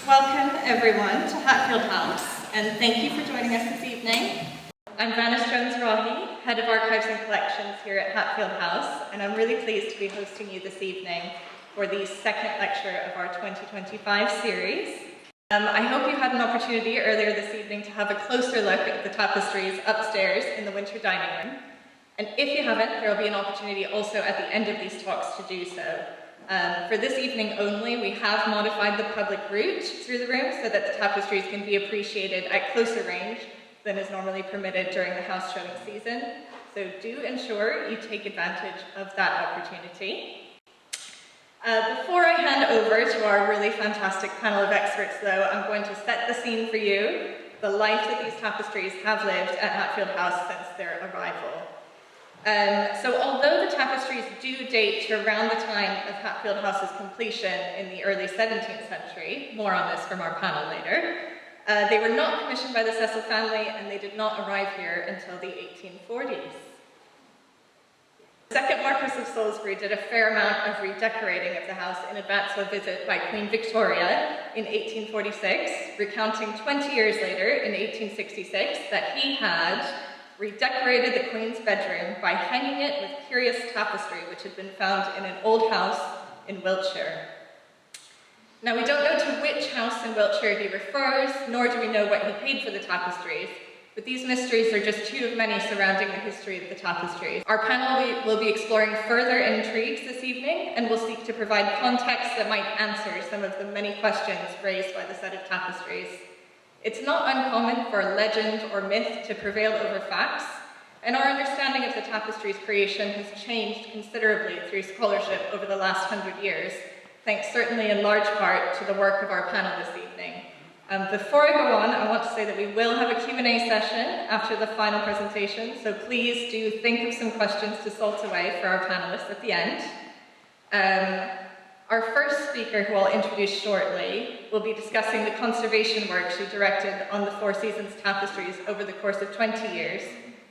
Welcome everyone to Hatfield House, and thank you for joining us this evening. I'm Vanish Jones-Rahi, Head of Archives and Collections here at Hatfield House, and I'm really pleased to be hosting you this evening for the second lecture of our 2025 series. I hope you had an opportunity earlier this evening to have a closer look at the tapestries upstairs in the winter dining room. And if you haven't, there will be an opportunity also at the end of these talks to do so. For this evening only, we have modified the public route through the room so that the tapestries can be appreciated at closer range than is normally permitted during the house showing season. So do ensure you take advantage of that opportunity. Before I hand over to our really fantastic panel of experts, though, I'm going to set the scene for you, the life that these tapestries have lived at Hatfield House since their arrival. So although the tapestries do date to around the time of Hatfield House's completion in the early 17th century, more on this from our panel later, they were not commissioned by the Cecil family and they did not arrive here until the 1840s. The second Marquess of Salisbury did a fair amount of redecorating of the house in advance of a visit by Queen Victoria in 1846, recounting 20 years later in 1866 that he had redecorated the Queen's bedroom by hanging it with curious tapestry which had been found in an old house in Wiltshire. Now, we don't know to which house in Wiltshire he refers, nor do we know what he paid for the tapestries, but these mysteries are just two of many surrounding the history of the tapestries. Our panel will be exploring further intrigues this evening, and will seek to provide context that might answer some of the many questions raised by the set of tapestries. It's not uncommon for legend or myth to prevail over facts, and our understanding of the tapestry's creation has changed considerably through scholarship over the last 100 years, thanks certainly in large part to the work of our panel this evening. Before I go on, I want to say that we will have a Q&A session after the final presentation, so please do think of some questions to salt away for our panelists at the end. Our first speaker, who I'll introduce shortly, will be discussing the conservation work she directed on the Four Seasons Tapestries over the course of 20 years,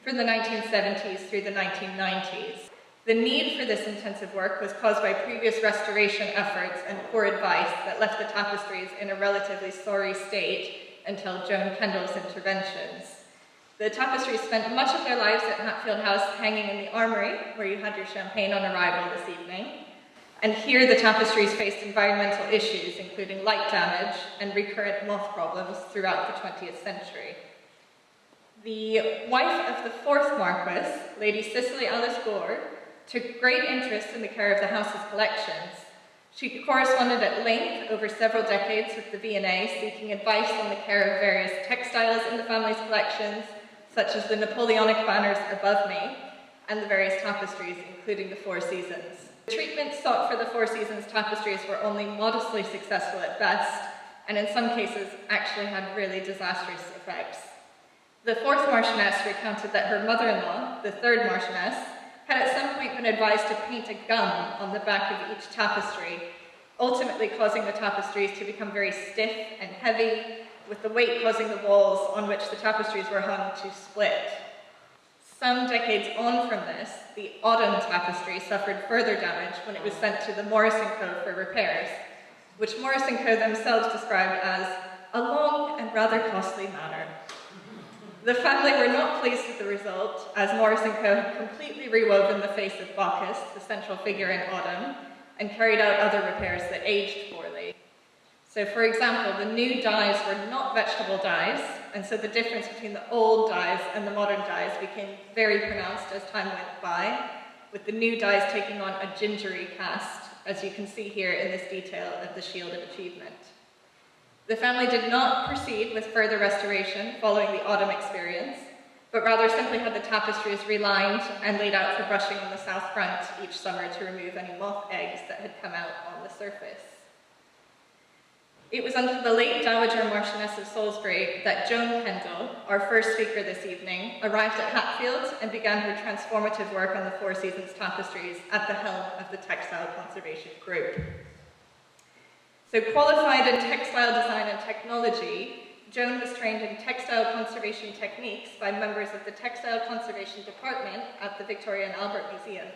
from the 1970s through the 1990s. The need for this intensive work was caused by previous restoration efforts and poor advice that left the tapestries in a relatively sorry state until Joan Kendall's interventions. The tapestries spent much of their lives at Hatfield House hanging in the armory, where you had your champagne on arrival this evening. And here the tapestries faced environmental issues, including light damage and recurrent moth problems throughout the 20th century. The wife of the fourth Marquess, Lady Cicely Alice Gore, took great interest in the care of the house's collections. She corresponded at length over several decades with the V&A, seeking advice on the care of various textiles in the family's collections, such as the Napoleonic banners above me, and the various tapestries, including the Four Seasons. The treatments sought for the Four Seasons tapestries were only modestly successful at best, and in some cases actually had really disastrous effects. The fourth Marchioness recounted that her mother-in-law, the third Marchioness, had at some point been advised to paint a gum on the back of each tapestry, ultimately causing the tapestries to become very stiff and heavy, with the weight causing the walls on which the tapestries were hung to split. Some decades on from this, the Audun tapestry suffered further damage when it was sent to the Morris & Co. for repairs, which Morris & Co. themselves described as a long and rather costly matter. The family were not pleased with the result, as Morris & Co. had completely rewoven the face of Bacchus, the central figure in Audun, and carried out other repairs that aged poorly. So, for example, the new dyes were not vegetable dyes, and so the difference between the old dyes and the modern dyes became very pronounced as time went by, with the new dyes taking on a gingery cast, as you can see here in this detail of the Shield of Achievement. The family did not proceed with further restoration following the autumn experience, but rather simply had the tapestries relined and laid out for brushing on the south front each summer to remove any moth eggs that had come out on the surface. It was under the late Dowager Marchioness of Salisbury that Joan Kendall, our first speaker this evening, arrived at Hatfield and began her transformative work on the Four Seasons Tapestries at the helm of the Textile Conservation Group. So, qualified in textile design and technology, Joan was trained in textile conservation techniques by members of the Textile Conservation Department at the Victoria and Albert Museum.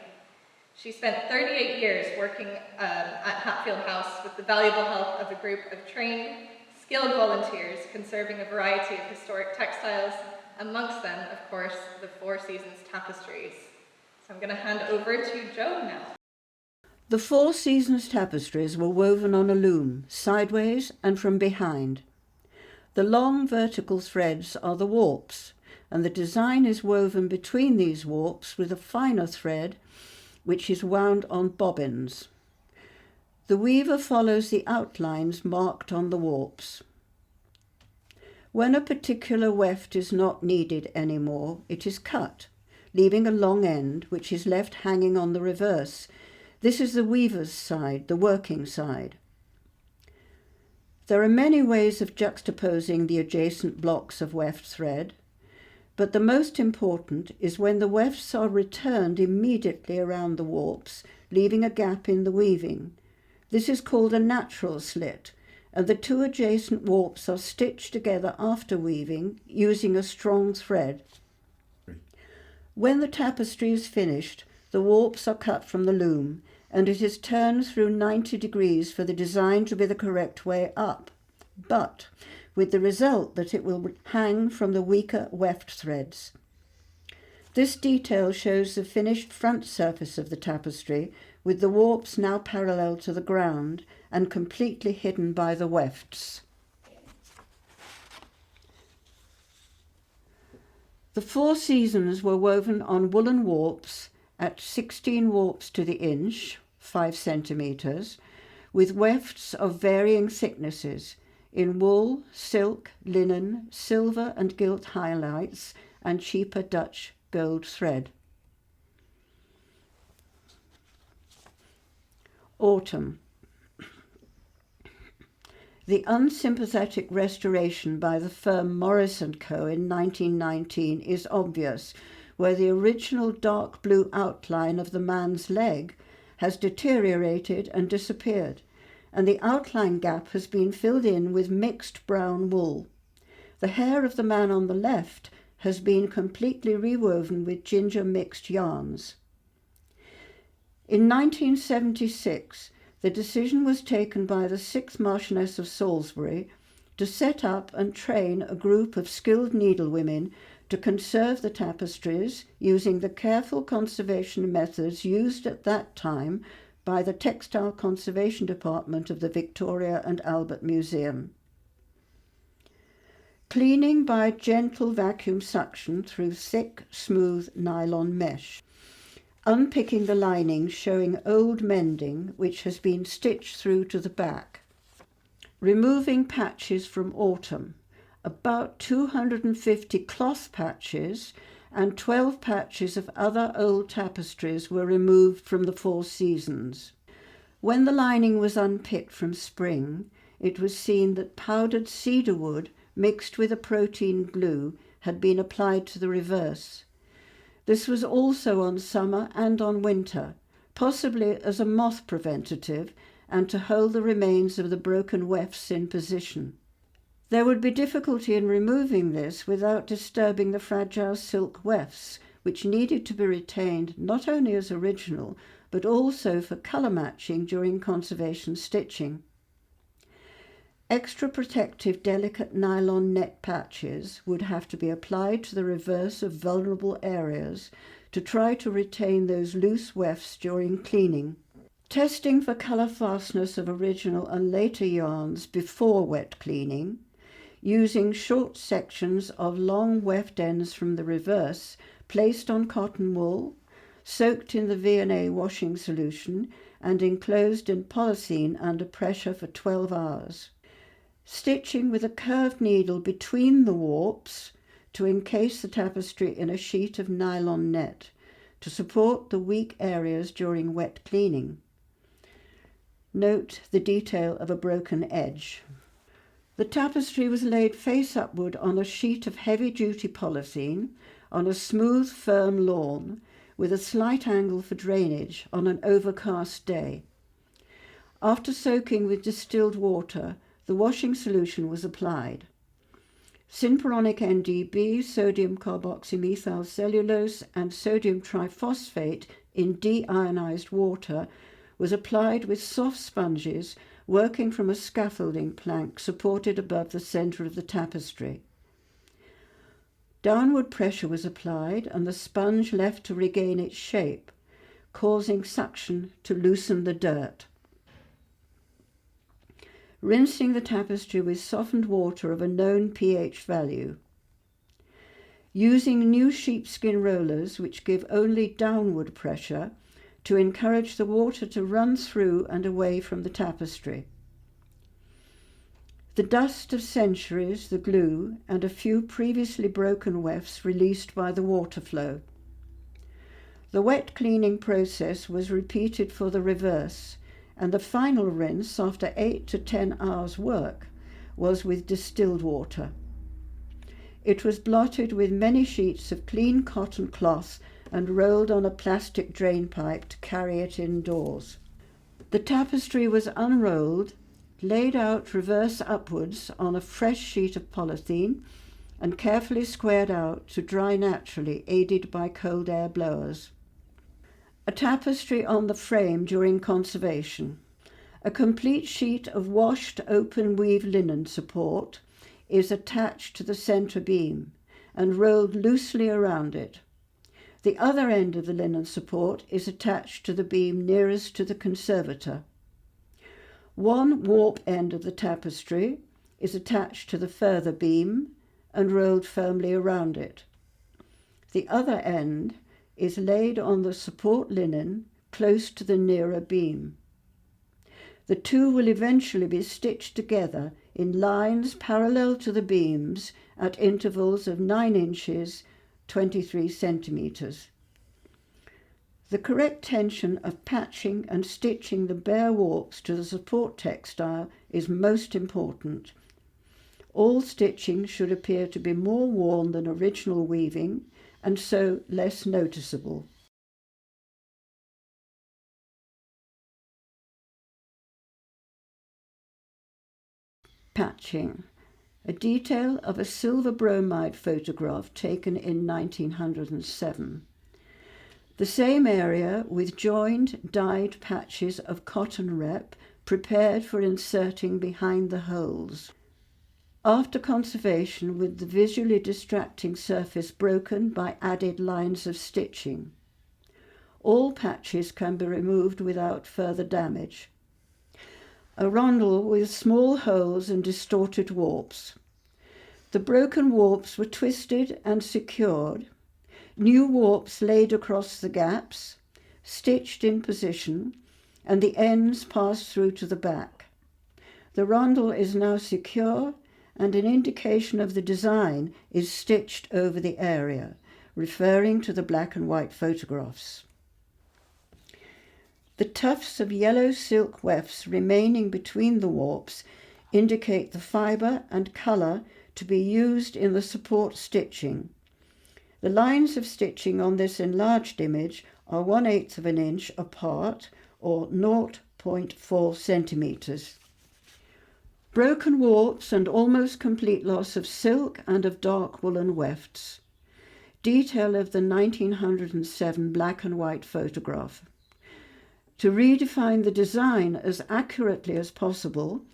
She spent 38 years working at Hatfield House with the valuable help of a group of trained skilled volunteers conserving a variety of historic textiles, amongst them, of course, the Four Seasons Tapestries. So I'm going to hand over to Joe now. The Four Seasons Tapestries were woven on a loom, sideways and from behind. The long vertical threads are the warps, and the design is woven between these warps with a finer thread, which is wound on bobbins. The weaver follows the outlines marked on the warps. When a particular weft is not needed anymore, it is cut, leaving a long end, which is left hanging on the reverse. This is the weaver's side, the working side. There are many ways of juxtaposing the adjacent blocks of weft thread, but the most important is when the wefts are returned immediately around the warps, leaving a gap in the weaving. This is called a natural slit, and the two adjacent warps are stitched together after weaving using a strong thread. When the tapestry is finished, the warps are cut from the loom, and it is turned through 90 degrees for the design to be the correct way up, but with the result that it will hang from the weaker weft threads. This detail shows the finished front surface of the tapestry, with the warps now parallel to the ground and completely hidden by the wefts. The Four Seasons were woven on woolen warps at 16 warps to the inch, 5 centimetres, with wefts of varying thicknesses, in wool, silk, linen, silver and gilt highlights, and cheaper Dutch gold thread. Autumn. The unsympathetic restoration by the firm Morris & Co. in 1919 is obvious, where the original dark blue outline of the man's leg has deteriorated and disappeared, and the outline gap has been filled in with mixed brown wool. The hair of the man on the left has been completely rewoven with ginger mixed yarns. In 1976, the decision was taken by the 6th Marchioness of Salisbury to set up and train a group of skilled needlewomen to conserve the tapestries using the careful conservation methods used at that time by the Textile Conservation Department of the Victoria and Albert Museum. Cleaning by gentle vacuum suction through thick, smooth nylon mesh. Unpicking the lining showing old mending which has been stitched through to the back. Removing patches from autumn. About 250 cloth patches and 12 patches of other old tapestries were removed from the Four Seasons. When the lining was unpicked from spring, it was seen that powdered cedar wood mixed with a protein glue had been applied to the reverse. This was also on summer and on winter, possibly as a moth preventative and to hold the remains of the broken wefts in position. There would be difficulty in removing this without disturbing the fragile silk wefts, which needed to be retained not only as original, but also for colour matching during conservation stitching. Extra protective delicate nylon net patches would have to be applied to the reverse of vulnerable areas to try to retain those loose wefts during cleaning. Testing for colour fastness of original and later yarns before wet cleaning, using short sections of long weft ends from the reverse placed on cotton wool, soaked in the V&A washing solution and enclosed in polythene under pressure for 12 hours. Stitching with a curved needle between the warps to encase the tapestry in a sheet of nylon net to support the weak areas during wet cleaning. Note the detail of a broken edge. The tapestry was laid face upward on a sheet of heavy-duty polythene on a smooth, firm lawn with a slight angle for drainage on an overcast day. After soaking with distilled water, the washing solution was applied. Synporonic NDB, sodium carboxymethyl cellulose, and sodium triphosphate in deionized water was applied with soft sponges working from a scaffolding plank supported above the centre of the tapestry. Downward pressure was applied and the sponge left to regain its shape, causing suction to loosen the dirt. Rinsing the tapestry with softened water of a known pH value. Using new sheepskin rollers which give only downward pressure to encourage the water to run through and away from the tapestry. The dust of centuries, the glue, and a few previously broken wefts released by the water flow. The wet cleaning process was repeated for the reverse, and the final rinse after 8 to 10 hours work was with distilled water. It was blotted with many sheets of clean cotton cloth and rolled on a plastic drain pipe to carry it indoors. The tapestry was unrolled, laid out reverse upwards on a fresh sheet of polythene, and carefully squared out to dry naturally, aided by cold air blowers. A tapestry on the frame during conservation. A complete sheet of washed open weave linen support is attached to the centre beam and rolled loosely around it. The other end of the linen support is attached to the beam nearest to the conservator. One warp end of the tapestry is attached to the further beam and rolled firmly around it. The other end is laid on the support linen close to the nearer beam. The two will eventually be stitched together in lines parallel to the beams at intervals of 9 inches, 23 centimetres. The correct tension of patching and stitching the bare warps to the support textile is most important. All stitching should appear to be more worn than original weaving and so less noticeable. Patching. A detail of a silver bromide photograph taken in 1907. The same area with joined, dyed patches of cotton rep prepared for inserting behind the holes. After conservation, with the visually distracting surface broken by added lines of stitching. All patches can be removed without further damage. A rondel with small holes and distorted warps. The broken warps were twisted and secured, new warps laid across the gaps, stitched in position, and the ends passed through to the back. The rondel is now secure, and an indication of the design is stitched over the area, referring to the black and white photographs. The tufts of yellow silk wefts remaining between the warps indicate the fibre and colour to be used in the support stitching. The lines of stitching on this enlarged image are 1/8 of an inch apart, or 0.4 centimetres. Broken warps and almost complete loss of silk and of dark woolen wefts. Detail of the 1907 black and white photograph. To redefine the design as accurately as possible,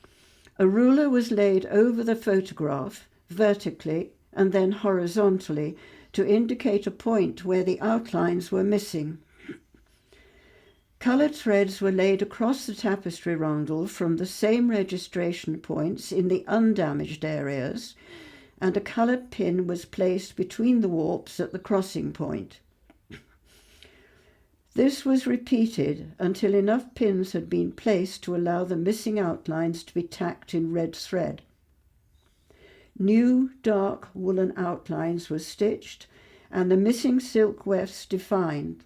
a ruler was laid over the photograph vertically and then horizontally to indicate a point where the outlines were missing. Coloured threads were laid across the tapestry rondel from the same registration points in the undamaged areas, and a coloured pin was placed between the warps at the crossing point. This was repeated until enough pins had been placed to allow the missing outlines to be tacked in red thread. New dark woolen outlines were stitched and the missing silk wefts defined.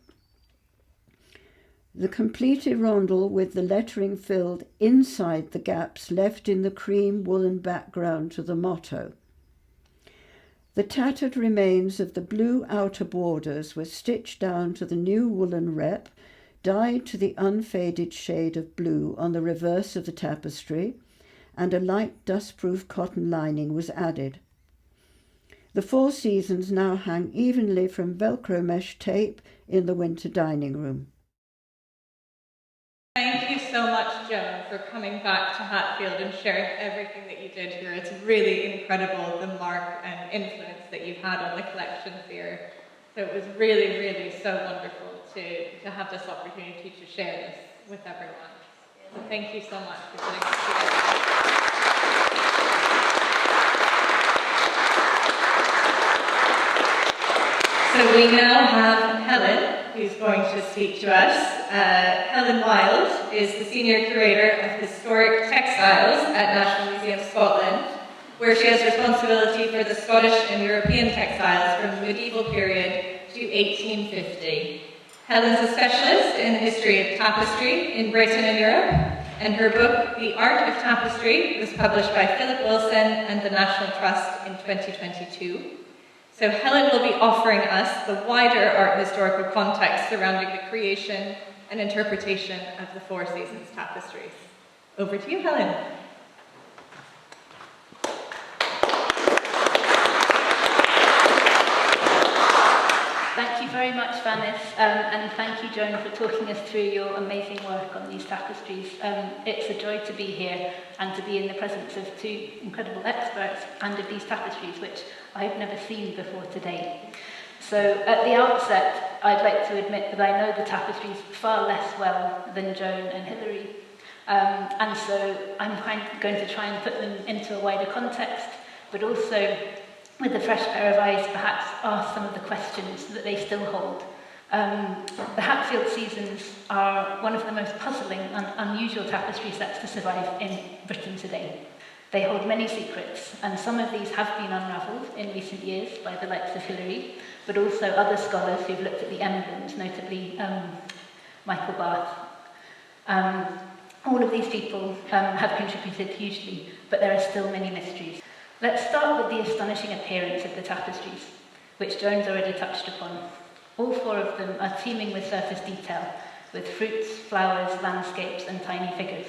The completed rondel with the lettering filled inside the gaps left in the cream woolen background to the motto. The tattered remains of the blue outer borders were stitched down to the new woolen rep, dyed to the unfaded shade of blue on the reverse of the tapestry, and a light dustproof cotton lining was added. The Four Seasons now hang evenly from Velcro mesh tape in the winter dining room. Thank you so much, Joan, for coming back to Hatfield and sharing everything that you did here. It's really incredible, the mark and influence that you've had on the collections here. So it was really, really so wonderful to have this opportunity to share this with everyone. So thank you so much for putting this together. So we now have Helen, who's going to speak to us. Helen Wild is the Senior Curator of Historic Textiles at National Museum Scotland, where she has responsibility for the Scottish and European textiles from the medieval period to 1850. Helen's a specialist in the history of tapestry in Britain and Europe, and her book, The Art of Tapestry, was published by Philip Wilson and the National Trust in 2022. So Helen will be offering us the wider art historical context surrounding the creation and interpretation of the Four Seasons Tapestries. Over to you, Helen. Thank you very much, Vanis, and thank you, Joan, for talking us through your amazing work on these tapestries. It's a joy to be here and to be in the presence of two incredible experts and of these tapestries, which I've never seen before today. So at the outset, I'd like to admit that I know the tapestries far less well than Joan and Hilary, and so I'm going to try and put them into a wider context, but also with a fresh pair of eyes, perhaps ask some of the questions that they still hold. The Hatfield Seasons are one of the most puzzling and unusual tapestry sets to survive in Britain today. They hold many secrets, and some of these have been unravelled in recent years by the likes of Hilary, but also other scholars who've looked at the emblems, notably Michael Barth. All of these people have contributed hugely, but there are still many mysteries. Let's start with the astonishing appearance of the tapestries, which Joan's already touched upon. All four of them are teeming with surface detail, with fruits, flowers, landscapes, and tiny figures.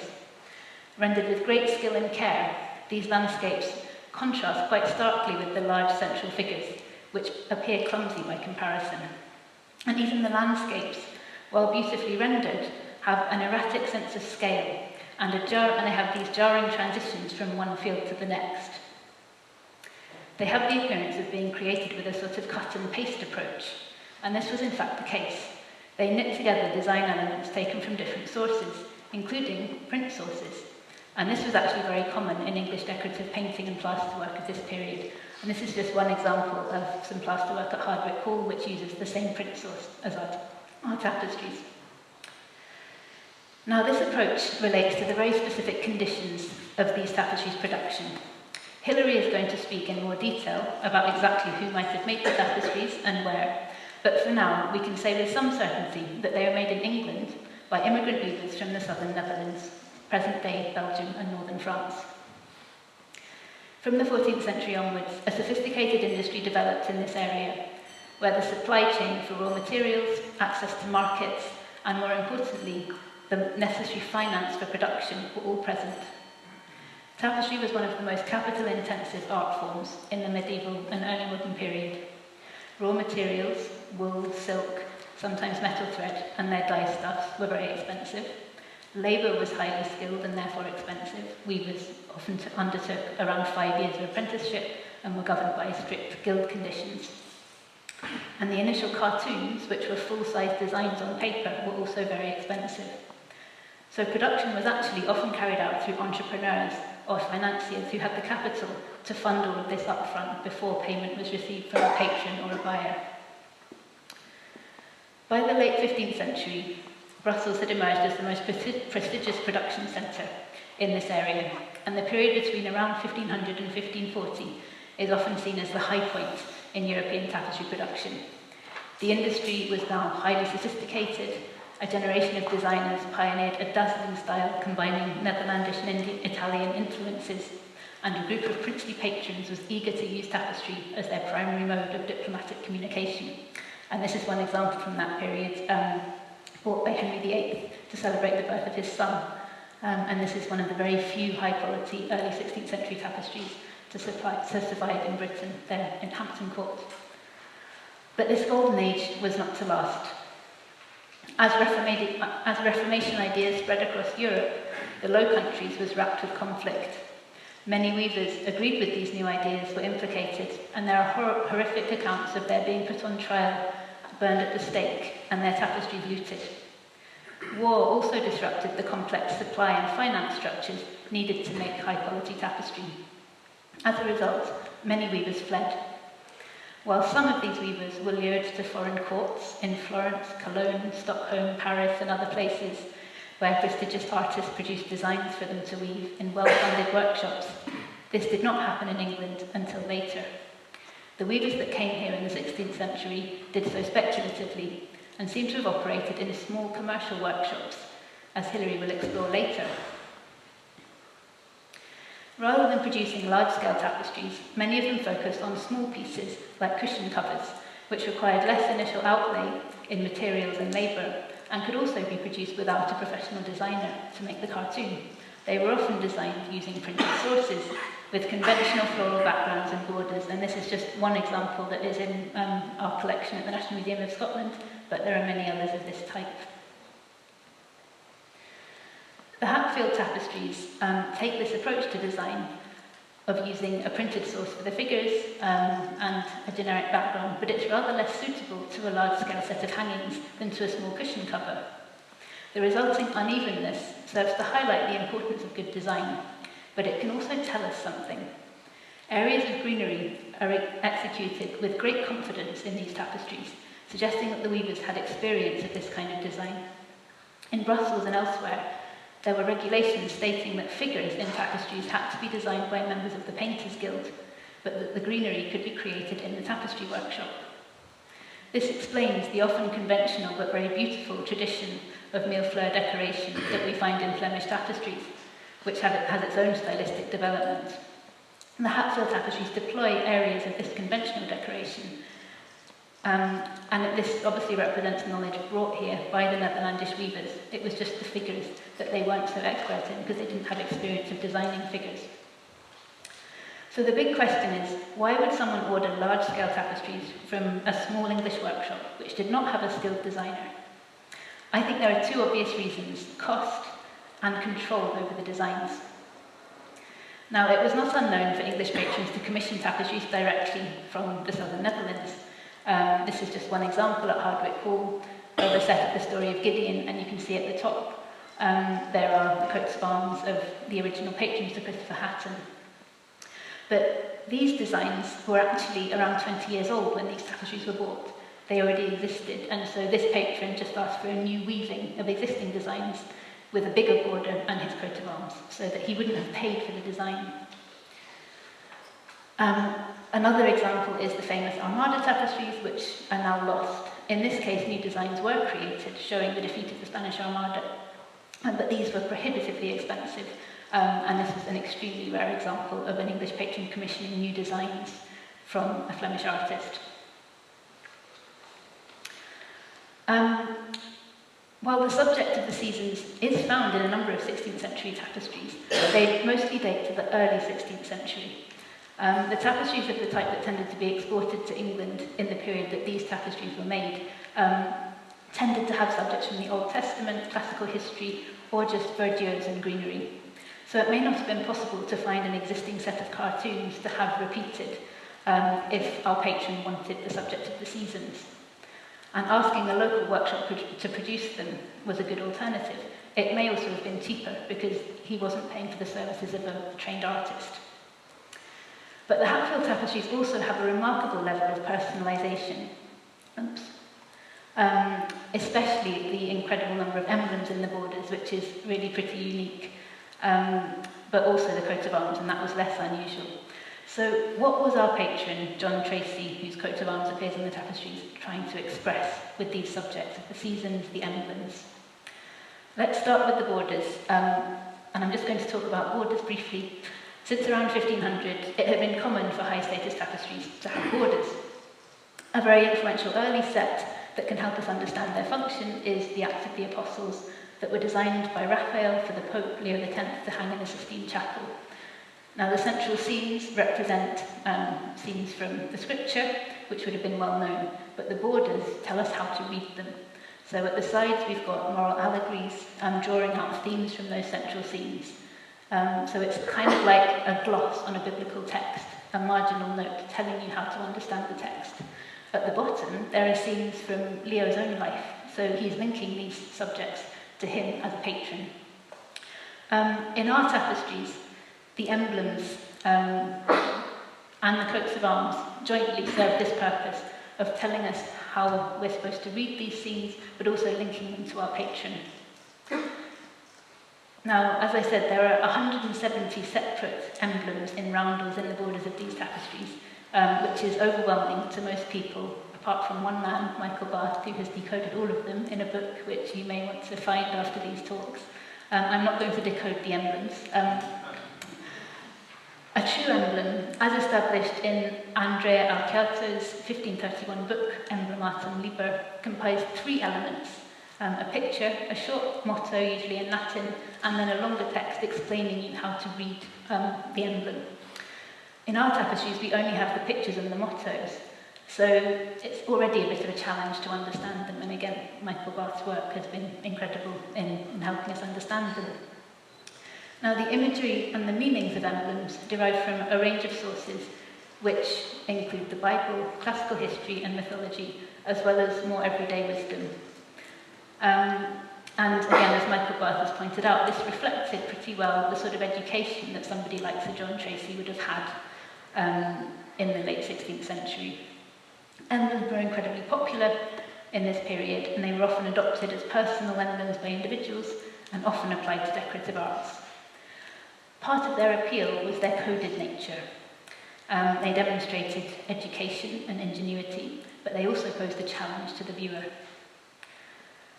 Rendered with great skill and care, these landscapes contrast quite starkly with the large central figures, which appear clumsy by comparison. And even the landscapes, while beautifully rendered, have an erratic sense of scale, and they have these jarring transitions from one field to the next. They have the appearance of being created with a sort of cut and paste approach, and this was in fact the case. They knit together design elements taken from different sources, including print sources. And this was actually very common in English decorative painting and plasterwork of this period. And this is just one example of some plasterwork at Hardwick Hall, which uses the same print source as our tapestries. Now, this approach relates to the very specific conditions of these tapestries' production. Hilary is going to speak in more detail about exactly who might have made the tapestries and where, but for now we can say with some certainty that they were made in England by immigrant weavers from the southern Netherlands, present-day Belgium and northern France. From the 14th century onwards, a sophisticated industry developed in this area, where the supply chain for raw materials, access to markets, and more importantly, the necessary finance for production were all present. Tapestry was one of the most capital-intensive art forms in the medieval and early modern period. Raw materials, wool, silk, sometimes metal thread, and their dye stuffs were very expensive. Labour was highly skilled and therefore expensive. Weavers often undertook around 5 years of apprenticeship and were governed by strict guild conditions. And the initial cartoons, which were full-size designs on paper, were also very expensive. So production was actually often carried out through entrepreneurs or financiers who had the capital to fund all of this upfront before payment was received from a patron or a buyer. By the late 15th century, Brussels had emerged as the most prestigious production centre in this area, and the period between around 1500 and 1540 is often seen as the high point in European tapestry production. The industry was now highly sophisticated. A generation of designers pioneered a dazzling style combining Netherlandish and Italian influences, and a group of princely patrons was eager to use tapestry as their primary mode of diplomatic communication. And this is one example from that period, bought by Henry VIII to celebrate the birth of his son. And this is one of the very few high-quality early 16th century tapestries to survive in Britain, there in Hampton Court. But this golden age was not to last. As Reformation ideas spread across Europe, the Low Countries was wrapped with conflict. Many weavers agreed with these new ideas, were implicated, and there are horrific accounts of their being put on trial, burned at the stake, and their tapestries looted. War also disrupted the complex supply and finance structures needed to make high-quality tapestry. As a result, many weavers fled. While some of these weavers were lured to foreign courts in Florence, Cologne, Stockholm, Paris, and other places, where prestigious artists produced designs for them to weave in well-funded workshops, this did not happen in England until later. The weavers that came here in the 16th century did so speculatively and seem to have operated in small commercial workshops, as Hilary will explore later. Rather than producing large-scale tapestries, many of them focused on small pieces like cushion covers, which required less initial outlay in materials and labour, and could also be produced without a professional designer to make the cartoon. They were often designed using printed sources with conventional floral backgrounds and borders, and this is just one example that is in our collection at the National Museum of Scotland, but there are many others of this type. The Hatfield Tapestries take this approach to design of using a printed source for the figures and a generic background, but it's rather less suitable to a large-scale set of hangings than to a small cushion cover. The resulting unevenness serves to highlight the importance of good design, but it can also tell us something. Areas of greenery are executed with great confidence in these tapestries, suggesting that the weavers had experience of this kind of design. In Brussels and elsewhere, there were regulations stating that figures in tapestries had to be designed by members of the Painters Guild, but that the greenery could be created in the tapestry workshop. This explains the often conventional but very beautiful tradition of millefleur decoration that we find in Flemish tapestries, which has its own stylistic development. The Hatfield Tapestries deploy areas of this conventional decoration, and this obviously represents knowledge brought here by the Netherlandish weavers. It was just the figures that they weren't so expert in because they didn't have experience of designing figures. So the big question is, why would someone order large-scale tapestries from a small English workshop which did not have a skilled designer? I think there are two obvious reasons: cost and control over the designs. Now, it was not unknown for English patrons to commission tapestries directly from the southern Netherlands. This is just one example at Hardwick Hall of a set of the story of Gideon, and you can see at the top there are the coats of arms of the original patrons, Sir Christopher Hatton. But these designs were actually around 20 years old when these tapestries were bought. They already existed, and so this patron just asked for a new weaving of existing designs with a bigger border and his coat of arms, so that he wouldn't have paid for the design. Another example is the famous Armada tapestries, which are now lost. In this case, new designs were created, showing the defeat of the Spanish Armada, but these were prohibitively expensive, and this is an extremely rare example of an English patron commissioning new designs from a Flemish artist. While the subject of the seasons is found in a number of 16th century tapestries, they mostly date to the early 16th century. The tapestries of the type that tended to be exported to England in the period that these tapestries were made tended to have subjects from the Old Testament, classical history, or just verdures and greenery. So it may not have been possible to find an existing set of cartoons to have repeated if our patron wanted the subject of the seasons. And asking a local workshop to produce them was a good alternative. It may also have been cheaper because he wasn't paying for the services of a trained artist. But the Hatfield tapestries also have a remarkable level of personalisation, especially the incredible number of emblems in the borders, which is really pretty unique, but also the coat of arms, and that was less unusual. So what was our patron, John Tracy, whose coat of arms appears in the tapestries, trying to express with these subjects of the seasons, the emblems? Let's start with the borders, and I'm just going to talk about borders briefly. Since around 1500, it had been common for high-status tapestries to have borders. A very influential early set that can help us understand their function is the Acts of the Apostles that were designed by Raphael for the Pope Leo X to hang in the Sistine Chapel. Now, the central scenes represent scenes from the scripture, which would have been well known, but the borders tell us how to read them. So at the sides we've got moral allegories, drawing out themes from those central scenes. So it's kind of like a gloss on a biblical text, a marginal note telling you how to understand the text. At the bottom, there are scenes from Leo's own life, so he's linking these subjects to him as a patron. In our tapestries, the emblems and the coats of arms jointly serve this purpose of telling us how we're supposed to read these scenes, but also linking them to our patron. Now, as I said, there are 170 separate emblems in roundels in the borders of these tapestries, which is overwhelming to most people, apart from one man, Michael Barth, who has decoded all of them in a book which you may want to find after these talks. I'm not going to decode the emblems. A true emblem, as established in Andrea Alciato's 1531 book, Emblematum Liber, comprised 3 elements: a picture, a short motto, usually in Latin, and then a longer text explaining you how to read the emblem. In our tapestries, we only have the pictures and the mottos, so it's already a bit of a challenge to understand them, and again, Michael Barth's work has been incredible in helping us understand them. Now, the imagery and the meanings of emblems derive from a range of sources, which include the Bible, classical history and mythology, as well as more everyday wisdom. And again, as Michael Barth has pointed out, this reflected pretty well the sort of education that somebody like Sir John Tracy would have had in the late 16th century. Emblems were incredibly popular in this period, and they were often adopted as personal emblems by individuals and often applied to decorative arts. Part of their appeal was their coded nature. They demonstrated education and ingenuity, but they also posed a challenge to the viewer.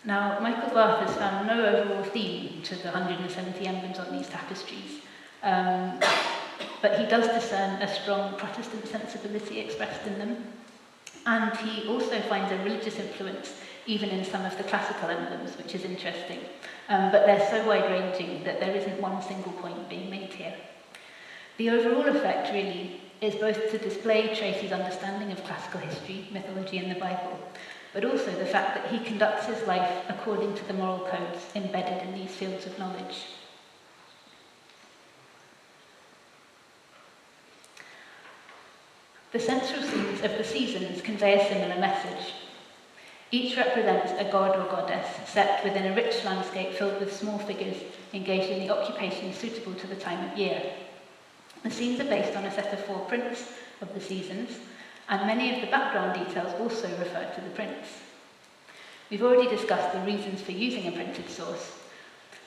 Now, Michael Barth has found no overall theme to the 170 emblems on these tapestries, but he does discern a strong Protestant sensibility expressed in them, and he also finds a religious influence even in some of the classical emblems, which is interesting. But they're so wide-ranging that there isn't one single point being made here. The overall effect, really, is both to display Tracy's understanding of classical history, mythology and the Bible, but also the fact that he conducts his life according to the moral codes embedded in these fields of knowledge. The central scenes of the seasons convey a similar message. Each represents a god or goddess set within a rich landscape filled with small figures engaged in the occupations suitable to the time of year. The scenes are based on a set of 4 prints of the seasons, and many of the background details also refer to the prints. We've already discussed the reasons for using a printed source,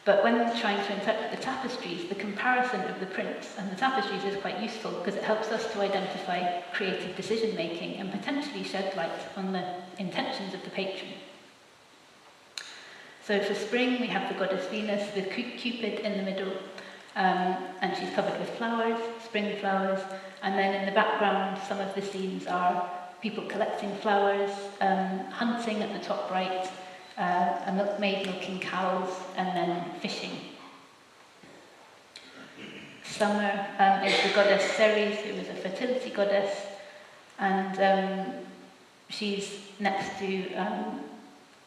but when trying to interpret the tapestries, the comparison of the prints and the tapestries is quite useful because it helps us to identify creative decision-making and potentially shed light on the intentions of the patron. So for spring, we have the goddess Venus with Cupid in the middle, and she's covered with flowers, spring flowers, and then in the background, some of the scenes are people collecting flowers, hunting at the top right, a milkmaid milking cows, and then fishing. Summer is the goddess Ceres, who is a fertility goddess, and she's next to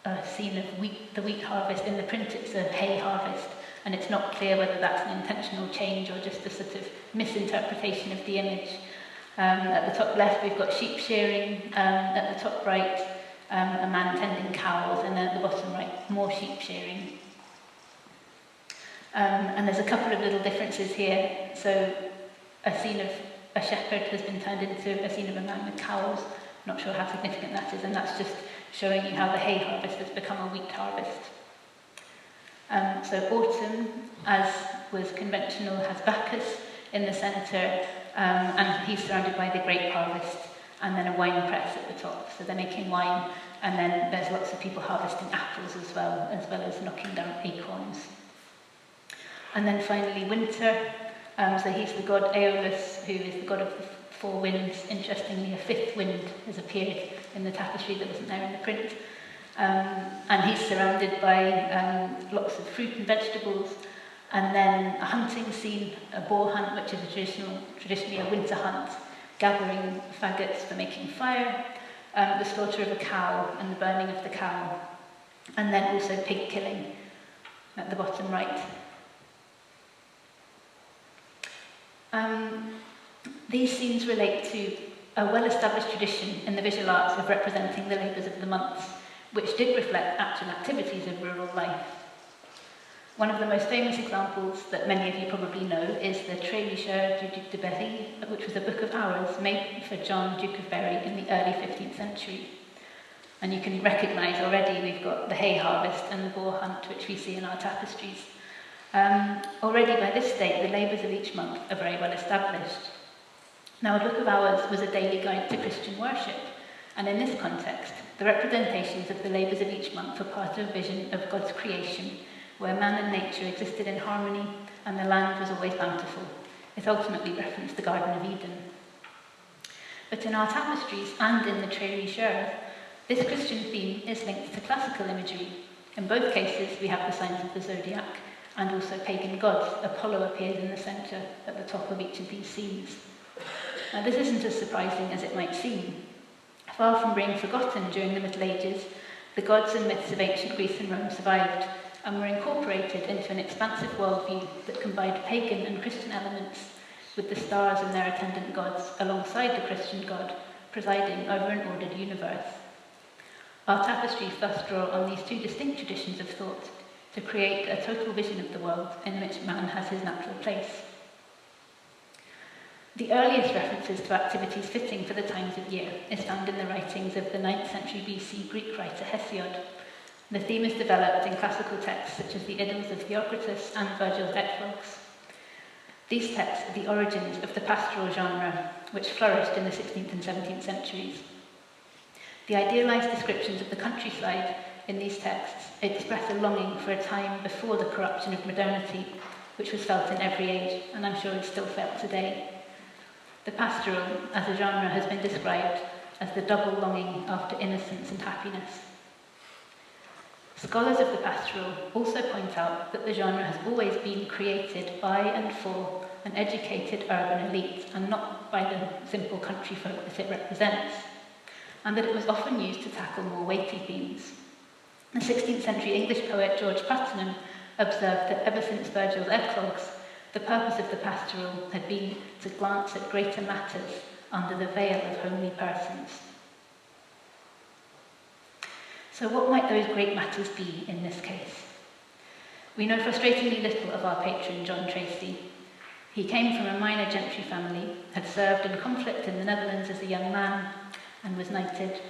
a scene of the wheat harvest. In the print, it's a hay harvest, and it's not clear whether that's an intentional change or just a sort of misinterpretation of the image. At the top left, we've got sheep shearing. At the top right, a man tending cows, and then at the bottom right, more sheep shearing. And there's a couple of little differences here. So a scene of a shepherd has been turned into a scene of a man with cows. Not sure how significant that is, and that's just showing you how the hay harvest has become a wheat harvest. So autumn, as was conventional, has Bacchus in the centre, and he's surrounded by the grape harvest, and then a wine press at the top. So they're making wine, and then there's lots of people harvesting apples as well as knocking down acorns. And then finally winter, so he's the god Aeolus, who is the god of the 4 winds. Interestingly, a 5th wind has appeared in the tapestry that wasn't there in the print. And he's surrounded by lots of fruit and vegetables, and then a hunting scene, a boar hunt, which is traditionally a winter hunt, gathering faggots for making fire, the slaughter of a cow and the burning of the cow. and then also pig killing at the bottom right. These scenes relate to a well-established tradition in the visual arts of representing the labours of the months, which did reflect actual activities of rural life. One of the most famous examples that many of you probably know is the Attribution du Duc de Berry, which was a book of hours made for John, Duke of Berry, in the early 15th century. And you can recognise already we've got the hay harvest and the boar hunt, which we see in our tapestries. Already by this date, the labours of each month are very well established. Now, a book of hours was a daily guide to Christian worship, and in this context, the representations of the labours of each month were part of a vision of God's creation, where man and nature existed in harmony and the land was always bountiful. It ultimately referenced the Garden of Eden. But in our tapestries and in the Tré Richard, this Christian theme is linked to classical imagery. In both cases, we have the signs of the zodiac and also pagan gods. Apollo appears in the centre at the top of each of these scenes. Now, this isn't as surprising as it might seem. Far from being forgotten during the Middle Ages, the gods and myths of ancient Greece and Rome survived and were incorporated into an expansive worldview that combined pagan and Christian elements, with the stars and their attendant gods alongside the Christian God, presiding over an ordered universe. Our tapestries thus draw on these two distinct traditions of thought to create a total vision of the world in which man has his natural place. The earliest references to activities fitting for the times of year is found in the writings of the 9th century BC Greek writer Hesiod. The theme is developed in classical texts such as the Idylls of Theocritus and Virgil's Eclogues. These texts are the origins of the pastoral genre, which flourished in the 16th and 17th centuries. The idealised descriptions of the countryside in these texts express a longing for a time before the corruption of modernity, which was felt in every age, and I'm sure is still felt today. The pastoral, as a genre, has been described as the double longing after innocence and happiness. Scholars of the pastoral also point out that the genre has always been created by and for an educated urban elite, and not by the simple country folk that it represents, and that it was often used to tackle more weighty themes. The 16th century English poet George Puttenham observed that ever since Virgil's Eclogues, the purpose of the pastoral had been to glance at greater matters under the veil of homely persons. So what might those great matters be in this case? We know frustratingly little of our patron John Tracy. He came from a minor gentry family, had served in conflict in the Netherlands as a young man, and was knighted.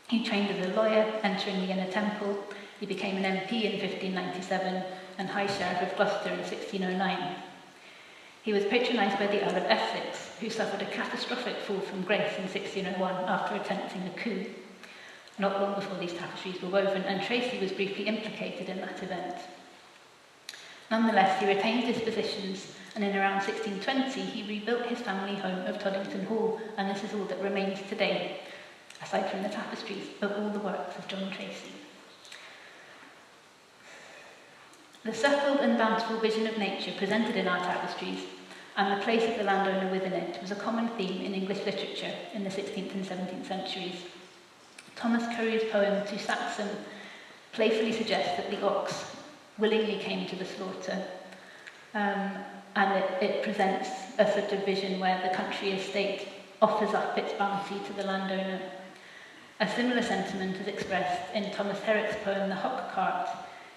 He trained as a lawyer, entering the Inner Temple. He became an MP in 1597 and High Sheriff of Gloucester in 1609. He was patronised by the Earl of Essex, who suffered a catastrophic fall from grace in 1601 after attempting a coup. Not long before these tapestries were woven, and Tracy was briefly implicated in that event. Nonetheless, he retained his positions, and in around 1620 he rebuilt his family home of Toddington Hall, and this is all that remains today, aside from the tapestries, of all the works of John Tracy. The settled and bountiful vision of nature presented in our tapestries, and the place of the landowner within it, was a common theme in English literature in the 16th and 17th centuries. Thomas Carewe's poem To Saxon playfully suggests that the ox willingly came to the slaughter, and it presents a sort of vision where the country estate offers up its bounty to the landowner. A similar sentiment is expressed in Thomas Herrick's poem The Hock Cart,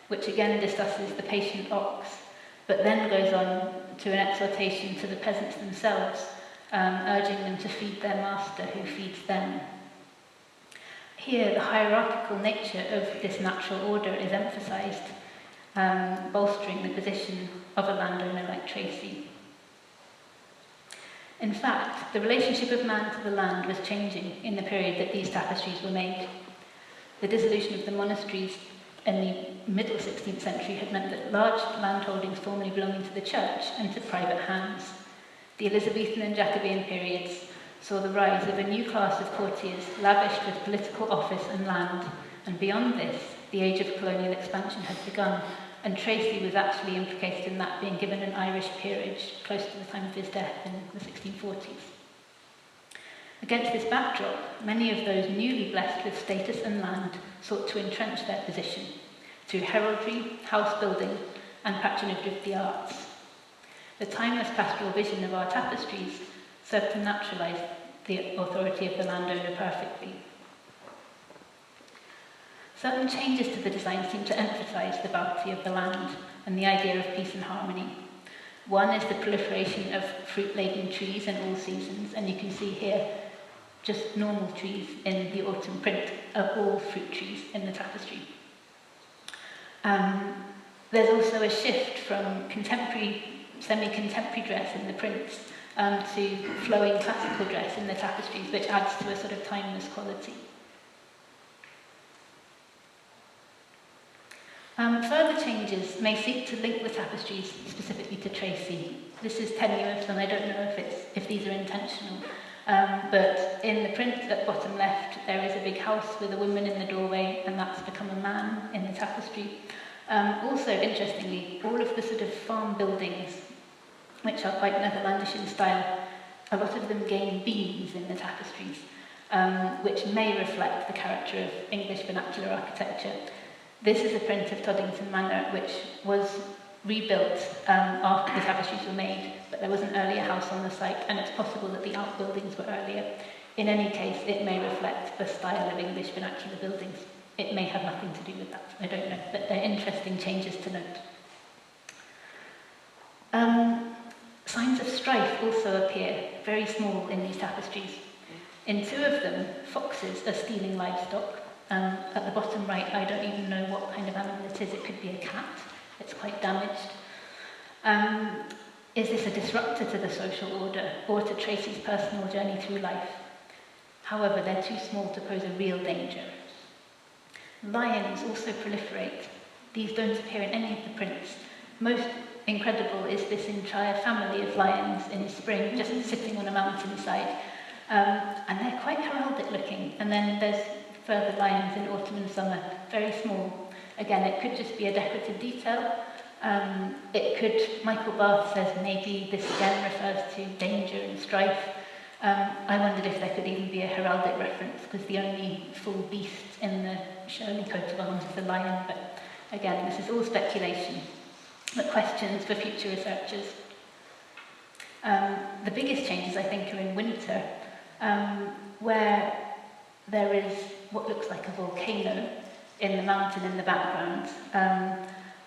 which again discusses the patient ox, but then goes on to an exhortation to the peasants themselves, urging them to feed their master who feeds them. Here, the hierarchical nature of this natural order is emphasised, bolstering the position of a landowner like Tracy. In fact, the relationship of man to the land was changing in the period that these tapestries were made. The dissolution of the monasteries in the middle 16th century had meant that large landholdings formerly belonging to the church entered private hands. The Elizabethan and Jacobean periods saw the rise of a new class of courtiers lavished with political office and land, and beyond this, the age of colonial expansion had begun, and Tracy was actually implicated in that, being given an Irish peerage close to the time of his death in the 1640s. Against this backdrop, many of those newly blessed with status and land sought to entrench their position through heraldry, house building, and patronage of the arts. The timeless pastoral vision of our tapestries served to naturalise the authority of the landowner perfectly. Certain changes to the design seem to emphasise the bounty of the land and the idea of peace and harmony. One is the proliferation of fruit-laden trees in all seasons, and you can see here just normal trees in the autumn print of all fruit trees in the tapestry. There's also a shift from contemporary, semi-contemporary dress in the prints to flowing classical dress in the tapestries, which adds to a sort of timeless quality. Further changes may seek to link the tapestries specifically to Tracy. This is tenuous, and I don't know if these are intentional. But in the print at bottom left, there is a big house with a woman in the doorway, and that's become a man in the tapestry. Also, interestingly, all of the sort of farm buildings, which are quite Netherlandish in style, a lot of them gain beams in the tapestries, which may reflect the character of English vernacular architecture. This is a print of Toddington Manor, which was rebuilt after the tapestries were made, but there was an earlier house on the site, and it's possible that the outbuildings were earlier. In any case, it may reflect the style of English vernacular buildings. It may have nothing to do with that, I don't know, but they're interesting changes to note. Signs of strife also appear, very small in these tapestries. In two of them, foxes are stealing livestock. At the bottom right, I don't even know what kind of animal it is. It could be a cat. It's quite damaged. Is this a disruptor to the social order or to Tracy's personal journey through life? However, they're too small to pose a real danger. Lions also proliferate. These don't appear in any of the prints. Most incredible is this entire family of lions in spring, just sitting on a mountainside. And they're quite heraldic looking. And then there's further lions in autumn and summer, very small. Again, it could just be a decorative detail. Michael Barth says maybe this again refers to danger and strife. I wondered if there could even be a heraldic reference, because the only full beast in the Shirley coat of arms is a lion, but again, this is all speculation, but questions for future researchers. The biggest changes, I think, are in winter, where there is what looks like a volcano in the mountain in the background,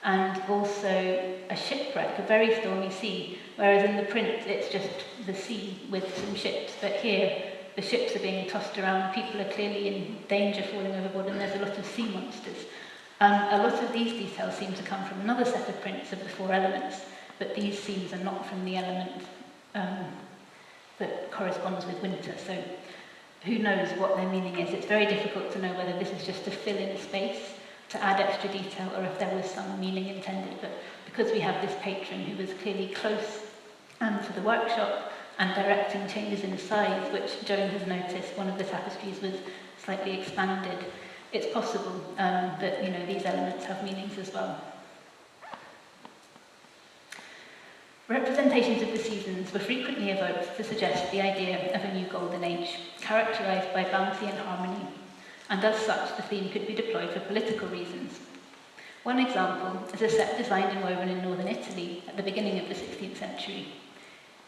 and also a shipwreck, a very stormy sea, whereas in the print it's just the sea with some ships, but here the ships are being tossed around, people are clearly in danger falling overboard, and there's a lot of sea monsters. A lot of these details seem to come from another set of prints of the four elements, but these scenes are not from the element that corresponds with winter, so who knows what their meaning is. It's very difficult to know whether this is just to fill in space, to add extra detail, or if there was some meaning intended. But because we have this patron who was clearly close to the workshop and directing changes in size, which Joan has noticed, one of the tapestries was slightly expanded, it's possible that these elements have meanings as well. Representations of the seasons were frequently evoked to suggest the idea of a new golden age, characterised by bounty and harmony, and as such the theme could be deployed for political reasons. One example is a set designed and woven in northern Italy at the beginning of the 16th century.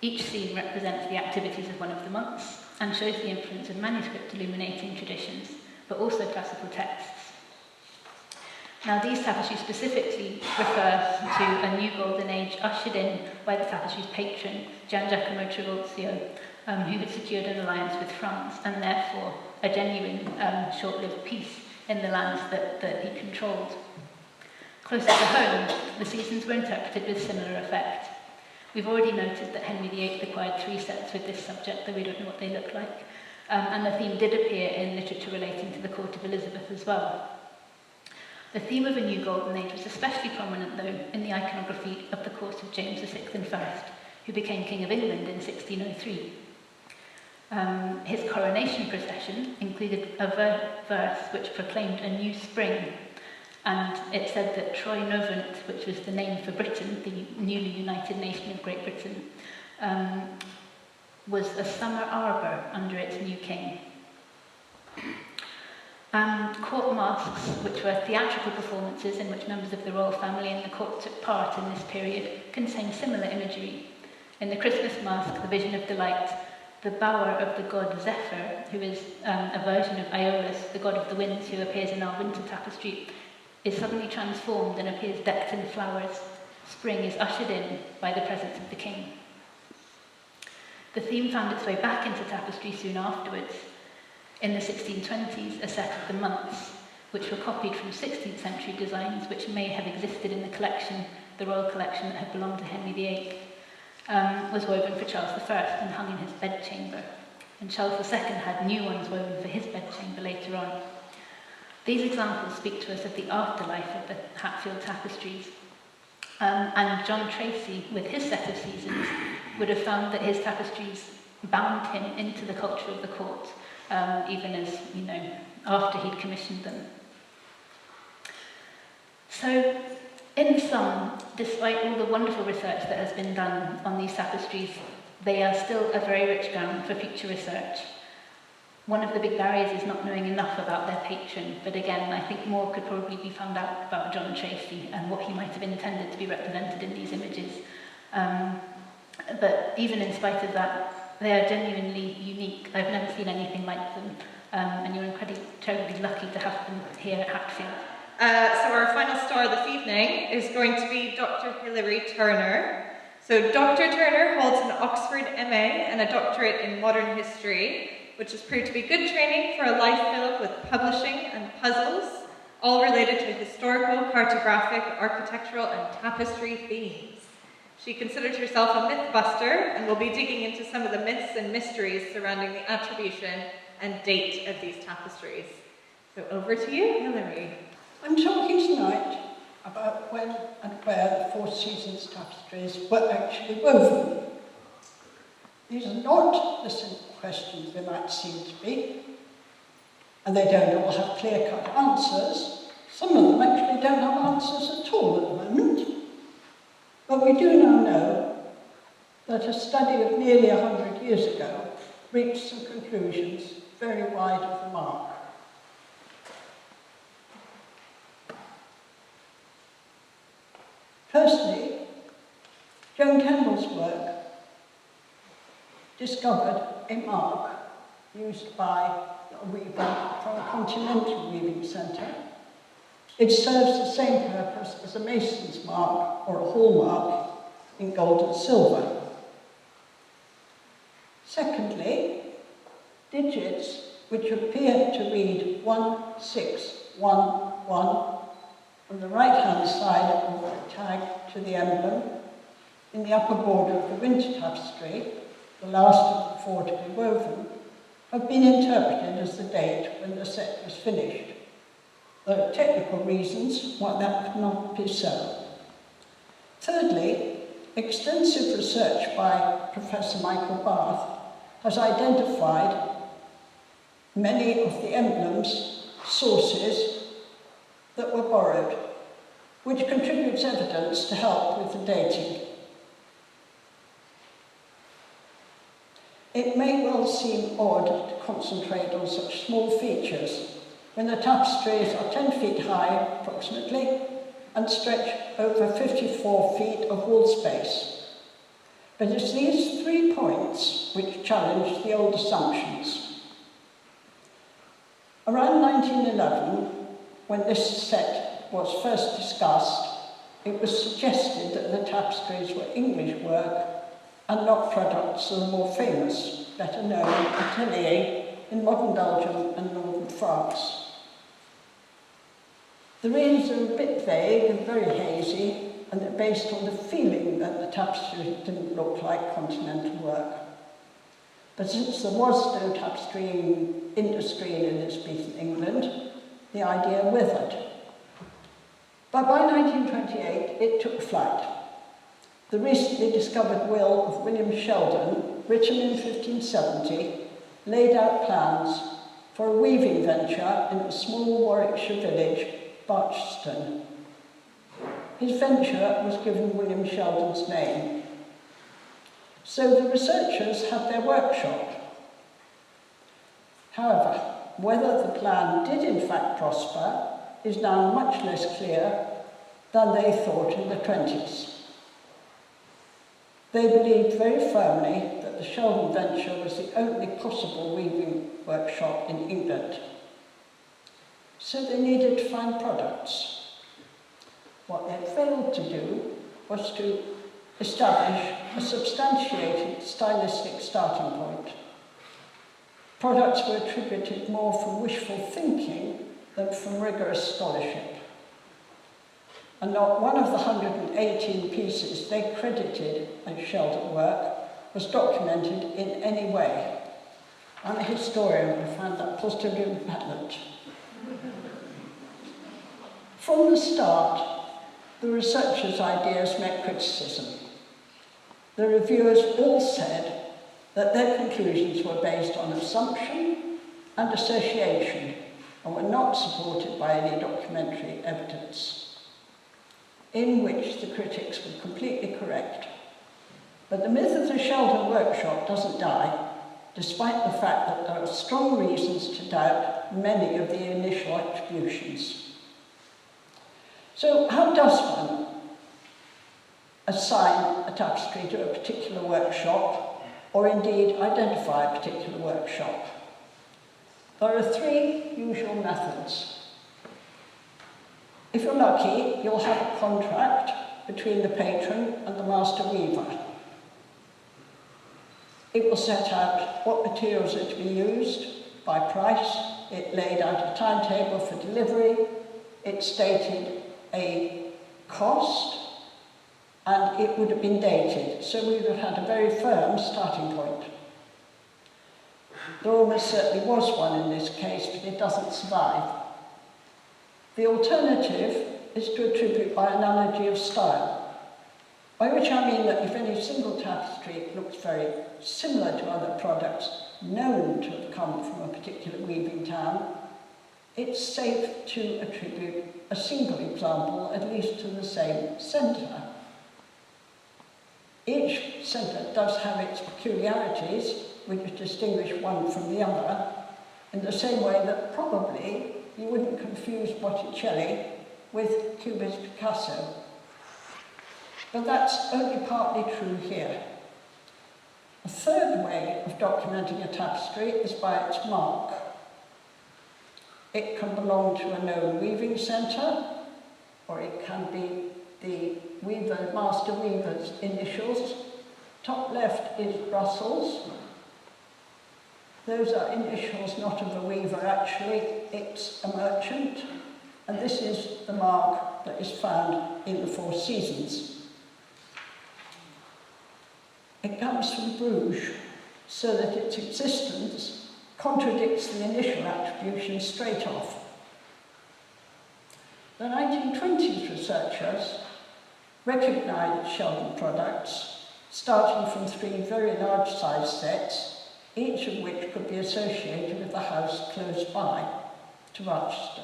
Each scene represents the activities of one of the months and shows the influence of manuscript illuminating traditions, but also classical texts. Now, these tapestries specifically refer to a new golden age ushered in by the tapestry's patron, Gian Giacomo Trivulzio, who had secured an alliance with France and therefore a genuine short-lived peace in the lands that he controlled. Closer to home, the seasons were interpreted with similar effect. We've already noted that Henry VIII acquired 3 sets with this subject, though we don't know what they look like. And the theme did appear in literature relating to the court of Elizabeth as well. The theme of a new golden age was especially prominent, though, in the iconography of the court of James VI and I, who became King of England in 1603. His coronation procession included a verse which proclaimed a new spring, and it said that Troy Novant, which was the name for Britain, the newly united nation of Great Britain, was a summer arbour under its new king. Court masques, which were theatrical performances in which members of the royal family and the court took part in this period, contain similar imagery. In the Christmas masque, the Vision of Delight, the bower of the god Zephyr, who is a version of Aeolus, the god of the winds who appears in our winter tapestry, is suddenly transformed and appears decked in flowers. Spring is ushered in by the presence of the king. The theme found its way back into tapestry soon afterwards. In the 1620s, a set of the months, which were copied from 16th century designs which may have existed in the collection, the royal collection that had belonged to Henry VIII, was woven for Charles I and hung in his bedchamber. And Charles II had new ones woven for his bedchamber later on. These examples speak to us of the afterlife of the Hatfield Tapestries. And John Tracy, with his set of seasons, would have found that his tapestries bound him into the culture of the court, even as, after he'd commissioned them. So, in sum, despite all the wonderful research that has been done on these tapestries, they are still a very rich ground for future research. One of the big barriers is not knowing enough about their patron, but again, I think more could probably be found out about John Tracy and what he might have intended to be represented in these images. But even in spite of that, they are genuinely unique. I've never seen anything like them, and you're terribly lucky to have them here at Hatfield. So our final star this evening is going to be Dr. Hilary Turner. So Dr. Turner holds an Oxford MA and a doctorate in modern history, which has proved to be good training for a life filled with publishing and puzzles, all related to historical, cartographic, architectural, and tapestry themes. She considers herself a myth buster and will be digging into some of the myths and mysteries surrounding the attribution and date of these tapestries. So over to you, Hilary. I'm talking tonight about when and where the Four Seasons Tapestries were actually woven. These are not the simple questions they might seem to be, and they don't all have clear-cut answers. Some of them actually don't have answers at all at the moment. But we do now know that a study of nearly 100 years ago reached some conclusions very wide of the mark. Firstly, Joan Kendall's work discovered a mark used by a weaver from a continental weaving centre. It serves the same purpose as a mason's mark or a hallmark in gold and silver. Secondly, digits which appear to read 1611 on the right-hand side of the tag to the emblem in the upper border of the winter tapestry, the last of the four to be woven, have been interpreted as the date when the set was finished. There are technical reasons why that could not be so. Thirdly, extensive research by Professor Michael Barth has identified many of the emblems, sources that were borrowed, which contributes evidence to help with the dating. It may well seem odd to concentrate on such small features when the tapestries are 10 feet high, approximately, and stretch over 54 feet of wall space. But it's these 3 points which challenge the old assumptions. Around 1911, when this set was first discussed, it was suggested that the tapestries were English work and not products of the more famous, better known atelier in modern Belgium and northern France. The reasons are a bit vague and very hazy, and they're based on the feeling that the tapestry didn't look like continental work. But since there was no tapestry industry in Elizabethan England, the idea withered. But by 1928, it took flight. The recently discovered will of William Sheldon, written in 1570, laid out plans for a weaving venture in a small Warwickshire village, Barcheston. His venture was given William Sheldon's name. So the researchers had their workshop. However, whether the plan did in fact prosper is now much less clear than they thought in the 20s. They believed very firmly that the Sheldon venture was the only possible weaving workshop in England. So they needed to find products. What they failed to do was to establish a substantiated stylistic starting point. Products were attributed more from wishful thinking than from rigorous scholarship. And not one of the 118 pieces they credited as Sheldon work was documented in any way. I'm a historian, I found that positively repellent. From the start, the researchers' ideas met criticism. The reviewers all said that their conclusions were based on assumption and association and were not supported by any documentary evidence, in which the critics were completely correct. But the myth of the Sheldon workshop doesn't die, despite the fact that there are strong reasons to doubt many of the initial attributions. So how does one assign a tapestry to a particular workshop, or indeed identify a particular workshop? There are three usual methods. If you're lucky, you'll have a contract between the patron and the master weaver. It will set out what materials are to be used by price. It laid out a timetable for delivery. It stated a cost, and it would have been dated, so we would have had a very firm starting point. There almost certainly was one in this case, but it doesn't survive. The alternative is to attribute by analogy of style, by which I mean that if any single tapestry looks very similar to other products known to have come from a particular weaving town, it's safe to attribute a single example, at least to the same centre. Each centre does have its peculiarities, which distinguish one from the other, in the same way that probably you wouldn't confuse Botticelli with Cubist Picasso. But that's only partly true here. A third way of documenting a tapestry is by its mark. It can belong to a known weaving centre, or it can be the master weaver's initials. Top left is Brussels. Those are initials not of a weaver actually, it's a merchant. And this is the mark that is found in the Four Seasons. It comes from Bruges, so that its existence contradicts the initial attribution straight off. The 1920s researchers recognised Sheldon products, starting from three very large size sets, each of which could be associated with the house close by to Rochester.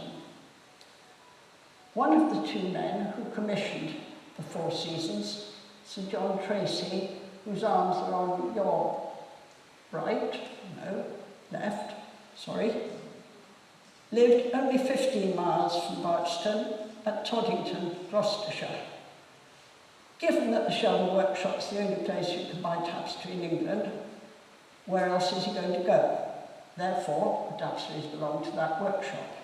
One of the two men who commissioned the Four Seasons, Sir John Tracy, whose arms are on your right, no, left, sorry, lived only 15 miles from Barcheston at Toddington, Gloucestershire. Given that the Sheldon workshop's the only place you can buy tapestry in England, where else is he going to go? Therefore, the tapestries belong to that workshop.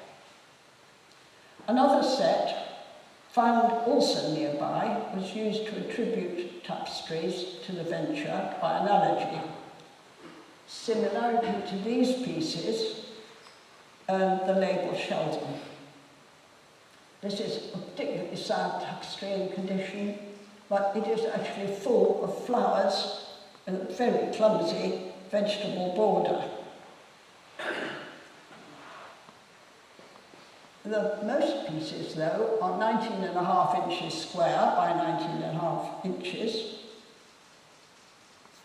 Another set, found also nearby, was used to attribute tapestries to the venture by analogy. Similarity to these pieces earned the label Sheldon. This is a particularly sad tapestry in condition, but it is actually full of flowers and a very clumsy vegetable border. The most pieces, though, are 19.5 inches square by 19.5 inches.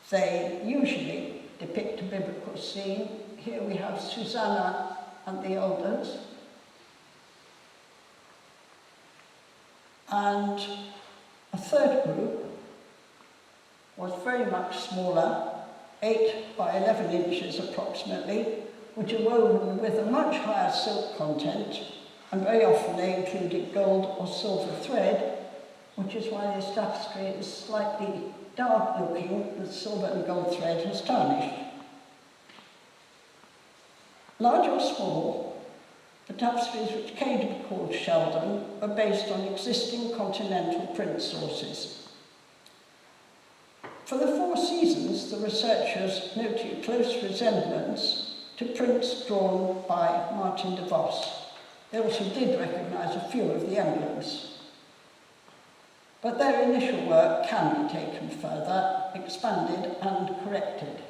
They usually depict a biblical scene. Here we have Susanna and the elders. And a third group was very much smaller, 8 by 11 inches approximately, which are woven with a much higher silk content, and very often they included gold or silver thread, which is why this tapestry is slightly dark looking, the silver and gold thread has tarnished. Large or small, the tapestries which came to be called Sheldon are based on existing continental print sources. For the Four Seasons, the researchers noted close resemblance to prints drawn by Martin de Vos. They also did recognise a few of the emblems. But their initial work can be taken further, expanded and corrected.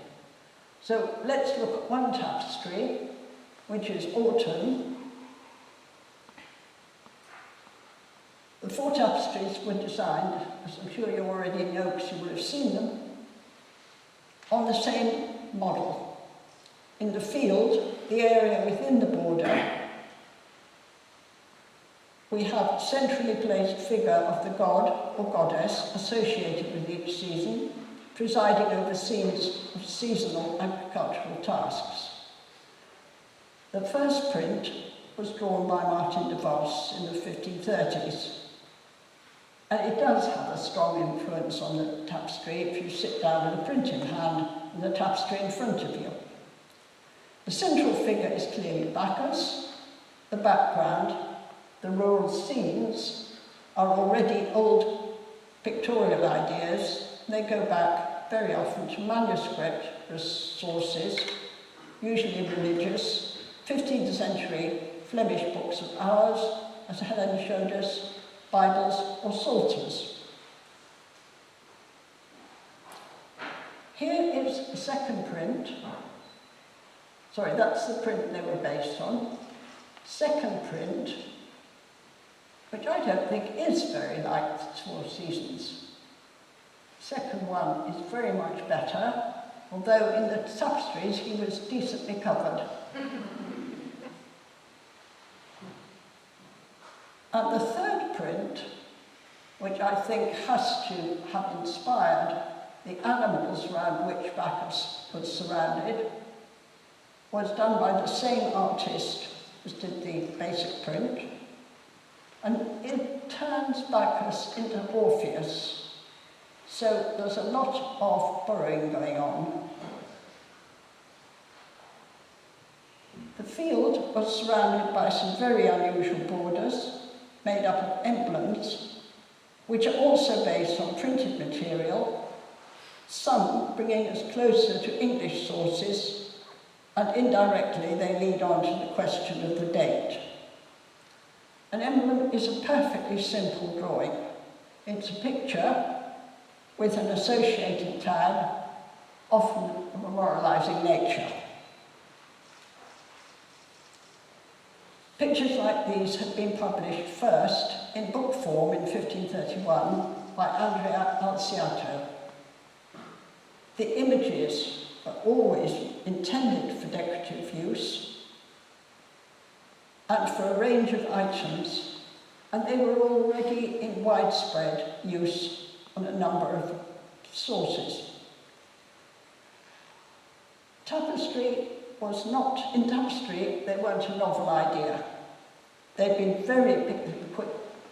So let's look at one tapestry, which is Autumn. The 4 tapestries were designed, as I'm sure you already know because you will have seen them, on the same model. In the field, the area within the border, we have a centrally placed figure of the god or goddess associated with each season, presiding over scenes of seasonal agricultural tasks. The first print was drawn by Martin de Vos in the 1530s. And it does have a strong influence on the tapestry if you sit down with a print in hand and the tapestry in front of you. The central figure is clearly Bacchus. The background, the rural scenes, are already old pictorial ideas. They go back very often to manuscript sources, usually religious, 15th century Flemish books of hours, as Helen showed us, Bibles or Psalters. Here is the second print. Sorry, that's the print they were based on. Second print, which I don't think is very like the Four Seasons. Second one is very much better, although in the tapestries he was decently covered. And the third print, which I think has to have inspired the animals around which Bacchus was surrounded, was done by the same artist as did the basic print. And it turns Bacchus into Orpheus. So there's a lot of borrowing going on. The field was surrounded by some very unusual borders, made up of emblems, which are also based on printed material, some bringing us closer to English sources, and indirectly they lead on to the question of the date. An emblem is a perfectly simple drawing. It's a picture with an associated tag, often of a moralizing nature. Pictures like these had been published first in book form in 1531 by Andrea Alciato. The images are always intended for decorative use and for a range of items, and they were already in widespread use on a number of sources. Tapestry was not, in tapestry, they weren't a novel idea. They'd been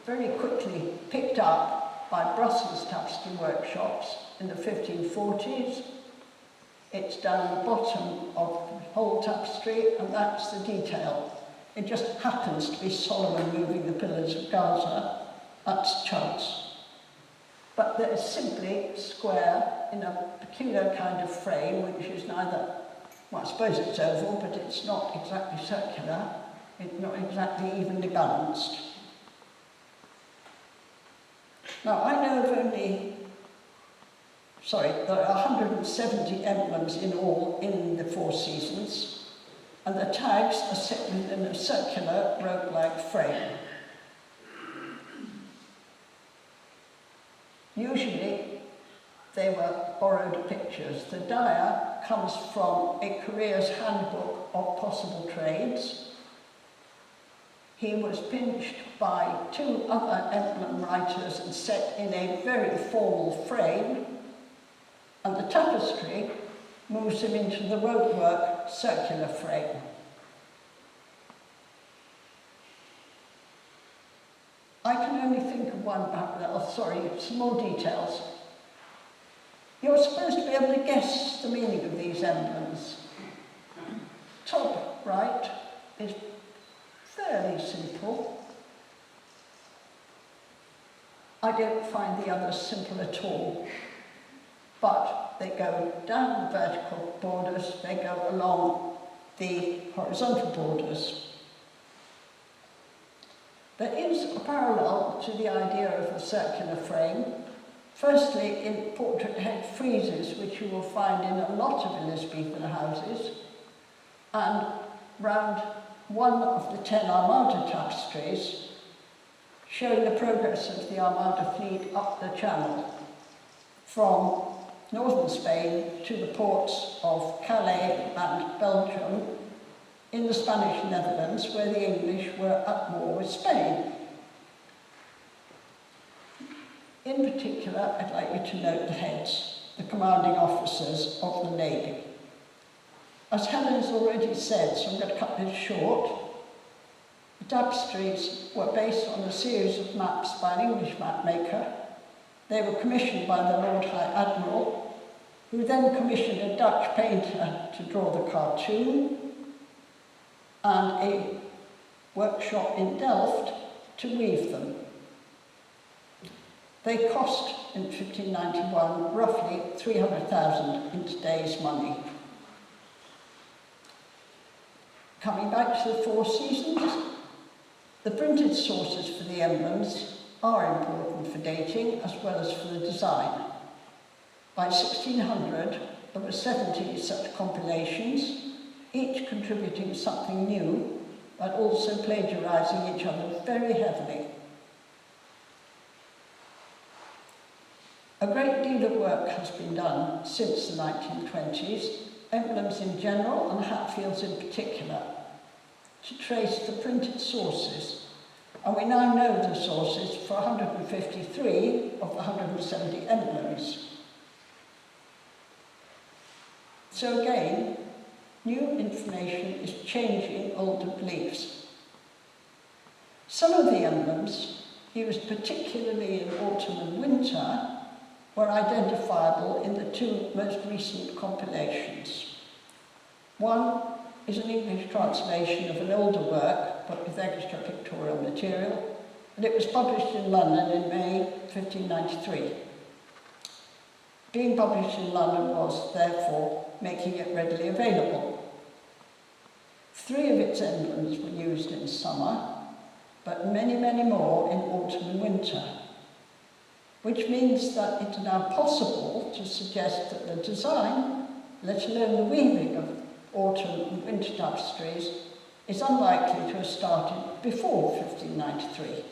very quickly picked up by Brussels tapestry workshops in the 1540s. It's down the bottom of the whole tapestry, and that's the detail. It just happens to be Solomon moving the pillars of Gaza. That's chance. But they're simply square in a peculiar kind of frame, which is neither, well, I suppose it's oval, but it's not exactly circular. It's not exactly evenly balanced. Now, I know of there are 170 emblems in all in the Four Seasons, and the tags are set within a circular rope-like frame. Usually, they were borrowed pictures. The dyer comes from a career's handbook of possible trades. He was pinched by 2 other emblem writers and set in a very formal frame, and the tapestry moves him into the ropework circular frame. I can only think of one parallel, some more details. You're supposed to be able to guess the meaning of these emblems. Top right is fairly simple. I don't find the others simple at all, but they go down the vertical borders, they go along the horizontal borders. There is a parallel to the idea of a circular frame. Firstly, in portrait head friezes, which you will find in a lot of Elizabethan houses, and round one of the 10 Armada tapestries, showing the progress of the Armada fleet up the Channel, from northern Spain to the ports of Calais and Belgium, in the Spanish Netherlands, where the English were at war with Spain. In particular, I'd like you to note the heads, the commanding officers of the Navy. As Helen's already said, so I'm going to cut this short, the tapestries were based on a series of maps by an English map maker. They were commissioned by the Lord High Admiral, who then commissioned a Dutch painter to draw the cartoon, and a workshop in Delft to weave them. They cost, in 1591, roughly 300,000 in today's money. Coming back to the Four Seasons, the printed sources for the emblems are important for dating as well as for the design. By 1600, there were 70 such compilations, each contributing something new, but also plagiarising each other very heavily. A great deal of work has been done since the 1920s, emblems in general and Hatfields in particular, to trace the printed sources. And we now know the sources for 153 of the 170 emblems. So again, new information is changing older beliefs. Some of the emblems, used particularly in autumn and winter, were identifiable in the two most recent compilations. One is an English translation of an older work, but with extra pictorial material, and it was published in London in May 1593. Being published in London was, therefore, making it readily available. 3 of its emblems were used in summer, but many, many more in autumn and winter, which means that it's now possible to suggest that the design, let alone the weaving of autumn and winter tapestries, is unlikely to have started before 1593.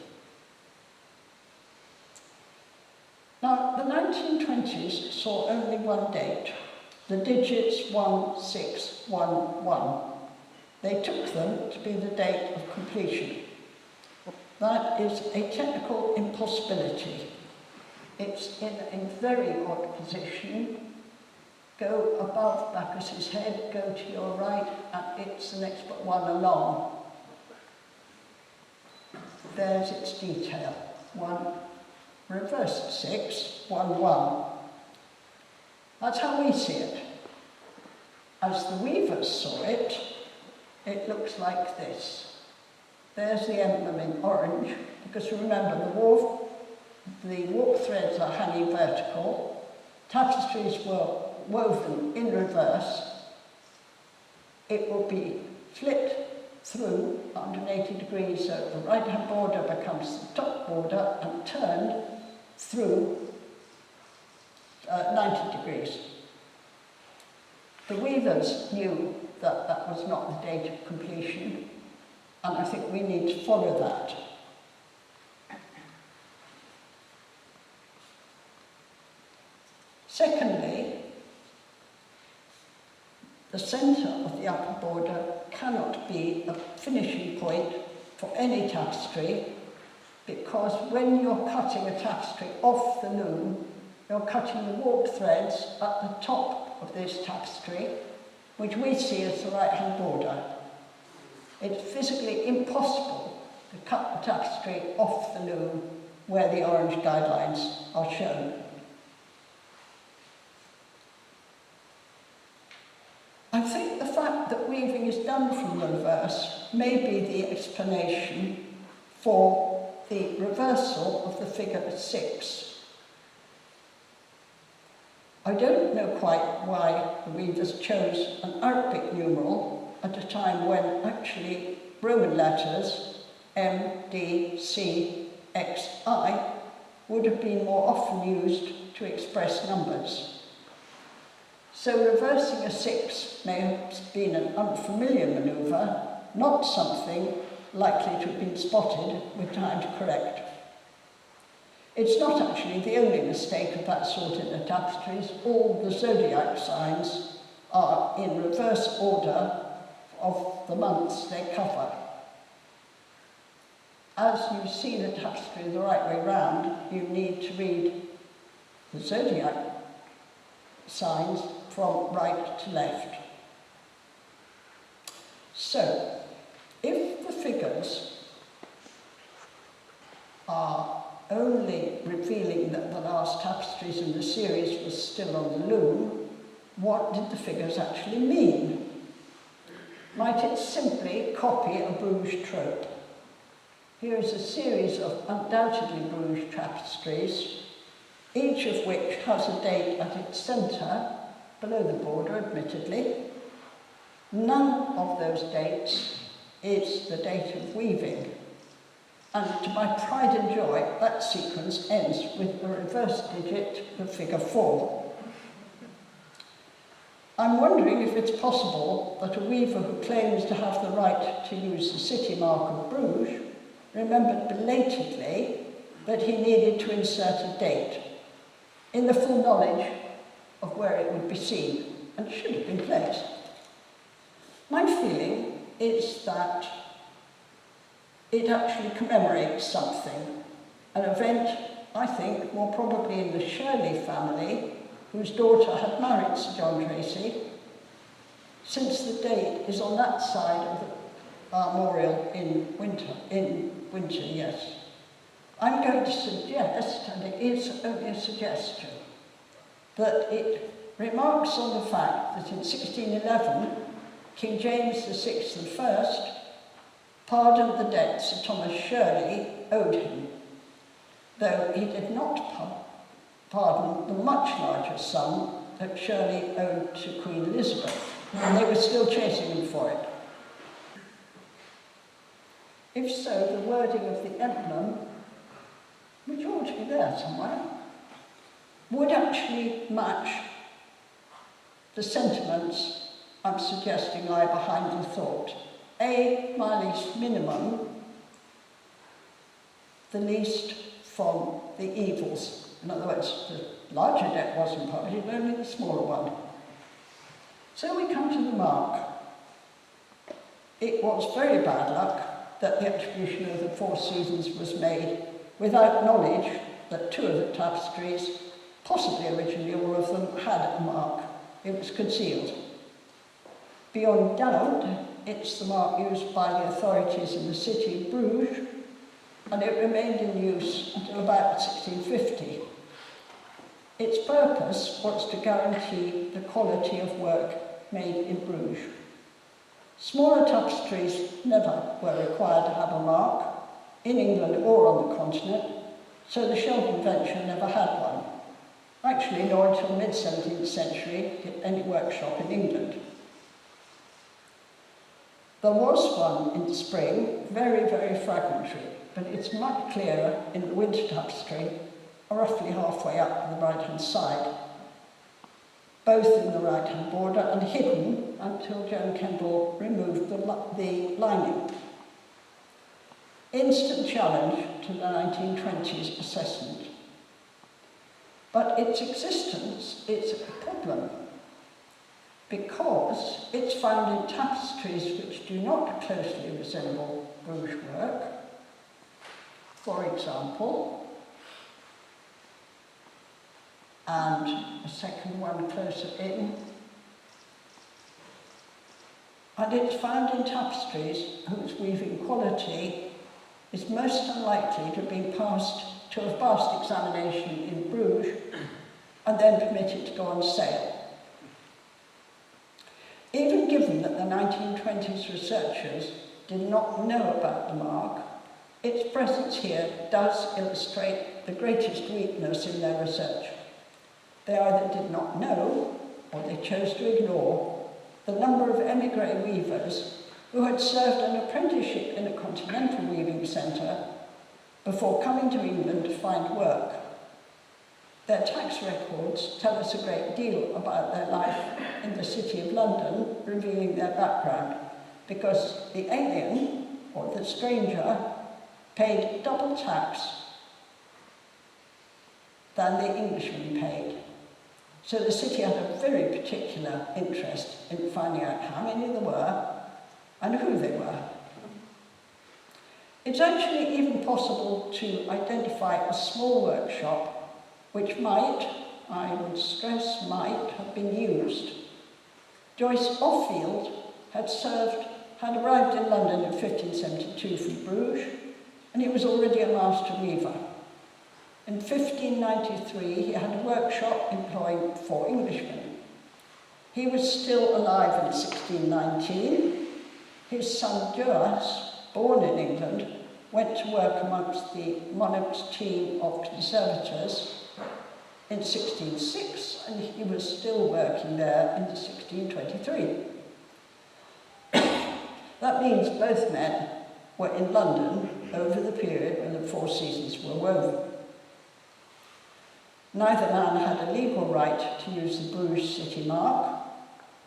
Now, the 1920s saw only one date, the digits 1611. They took them to be the date of completion. That is a technical impossibility. It's in a very odd position. Go above Bacchus's head, go to your right, and it's the next but one along. There's its detail. 1 reversed 6, 1, 1. That's how we see it. As the weavers saw it, it looks like this. There's the emblem in orange, because remember, the warp threads are hanging vertical, tapestries were woven in reverse. It will be flipped through 180 degrees, so the right-hand border becomes the top border, and turned through 90 degrees. The weavers knew that that was not the date of completion, and I think we need to follow that. Secondly, the centre of the upper border cannot be a finishing point for any tapestry, because when you're cutting a tapestry off the loom, you're cutting the warp threads at the top of this tapestry, which we see as the right-hand border. It's physically impossible to cut the tapestry off the loom where the orange guidelines are shown. I think the fact that weaving is done from the reverse may be the explanation for the reversal of the figure 6. I don't know quite why the weavers chose an Arabic numeral at a time when actually Roman letters M, D, C, X, I would have been more often used to express numbers. So reversing a 6 may have been an unfamiliar manoeuvre, not something likely to have been spotted with time to correct. It's not actually the only mistake of that sort in the tapestries. All the zodiac signs are in reverse order of the months they cover. As you see the tapestry the right way round, you need to read the zodiac signs from right to left. So, if the figures are only revealing that the last tapestries in the series was still on the loom, what did the figures actually mean? Might it simply copy a Bruges trope? Here is a series of undoubtedly Bruges tapestries, each of which has a date at its centre, below the border admittedly. None of those dates is the date of weaving. And to my pride and joy, that sequence ends with a reverse digit of figure 4. I'm wondering if it's possible that a weaver who claims to have the right to use the city mark of Bruges remembered belatedly that he needed to insert a date in the full knowledge of where it would be seen and should have been placed. My feeling is that it actually commemorates something, an event, I think, more probably in the Shirley family, whose daughter had married Sir John Tracy, since the date is on that side of the armorial in winter, yes. I'm going to suggest, and it is only a suggestion, that it remarks on the fact that in 1611, King James VI I pardoned the debts Sir Thomas Shirley owed him, though he did not pardon the much larger sum that Shirley owed to Queen Elizabeth, and they were still chasing him for it. If so, the wording of the emblem, which ought to be there somewhere, would actually match the sentiments I'm suggesting lie behind the thought. A, my least minimum, the least from the evils. In other words, the larger debt wasn't published, only the smaller one. So we come to the mark. It was very bad luck that the attribution of the Four Seasons was made without knowledge that 2 of the tapestries, possibly originally all of them, had a mark. It was concealed. Beyond doubt, it's the mark used by the authorities in the city of Bruges, and it remained in use until about 1650. Its purpose was to guarantee the quality of work made in Bruges. Smaller tapestries never were required to have a mark, in England or on the continent, so the shell convention never had one. Actually, nor until mid-17th century did any workshop in England. There was one in the spring, very, very fragmentary, but it's much clearer in the winter tapestry, roughly halfway up the right-hand side, both in the right-hand border and hidden until Joan Kendall removed the lining. Instant challenge to the 1920s assessment. But its existence is a problem because it's found in tapestries which do not closely resemble Bruges work. For example, and a second one closer in. And it's found in tapestries whose weaving quality is most unlikely to have been passed to a past examination in Bruges and then permitted to go on sale. Even given that the 1920s researchers did not know about the mark, its presence here does illustrate the greatest weakness in their research. They either did not know, or they chose to ignore, the number of émigré weavers who had served an apprenticeship in a continental weaving centre before coming to England to find work. Their tax records tell us a great deal about their life in the City of London, revealing their background, because the alien, or the stranger, paid double tax than the Englishman paid. So the city had a very particular interest in finding out how many there were and who they were. It's actually even possible to identify a small workshop which might, I would stress might, have been used. Joyce Offield had arrived in London in 1572 from Bruges, and he was already a master weaver. In 1593, he had a workshop employing 4 Englishmen. He was still alive in 1619. His son Duras, born in England, went to work amongst the monarch's team of conservators in 1606, and he was still working there in 1623. That means both men were in London over the period when the Four Seasons were woven. Neither man had a legal right to use the Bruges city mark,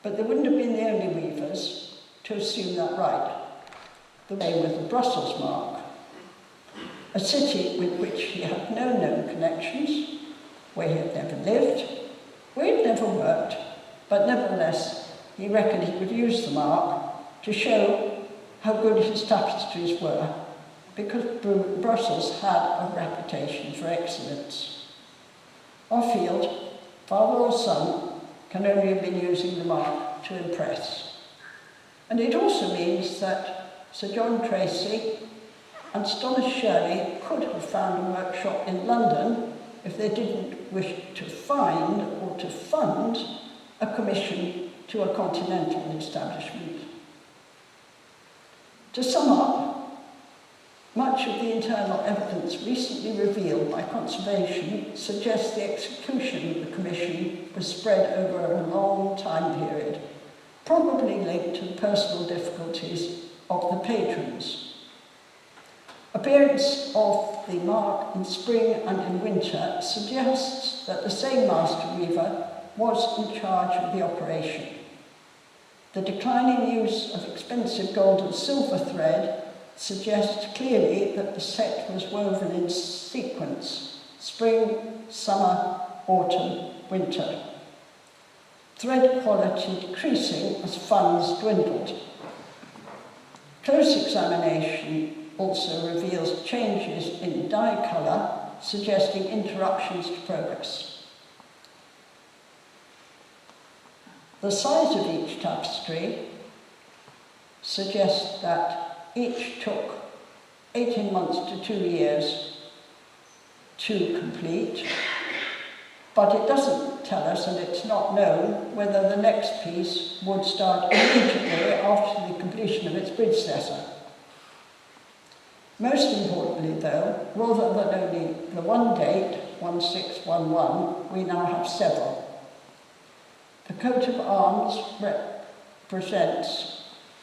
but they wouldn't have been the only weavers to assume that right. The same with the Brussels mark, a city with which he had no known connections, where he had never lived, where he had never worked, but nevertheless he reckoned he could use the mark to show how good his tapestries were, because Brussels had a reputation for excellence. Offield, father or son, can only have been using the mark to impress. And it also means that Sir John Tracy and Thomas Shirley could have found a workshop in London if they didn't wish to find or to fund a commission to a continental establishment. To sum up, much of the internal evidence recently revealed by conservation suggests the execution of the commission was spread over a long time period, probably linked to the personal difficulties of the patrons. Appearance of the mark in spring and in winter suggests that the same master weaver was in charge of the operation. The declining use of expensive gold and silver thread suggests clearly that the set was woven in sequence: spring, summer, autumn, winter. Thread quality decreasing as funds dwindled. Close examination also reveals changes in dye colour, suggesting interruptions to progress. The size of each tapestry suggests that each took 18 months to 2 years to complete, but it doesn't tell us, and it's not known, whether the next piece would start immediately after the completion of its predecessor. Most importantly, though, rather than only the one date, 1611, we now have several. The coat of arms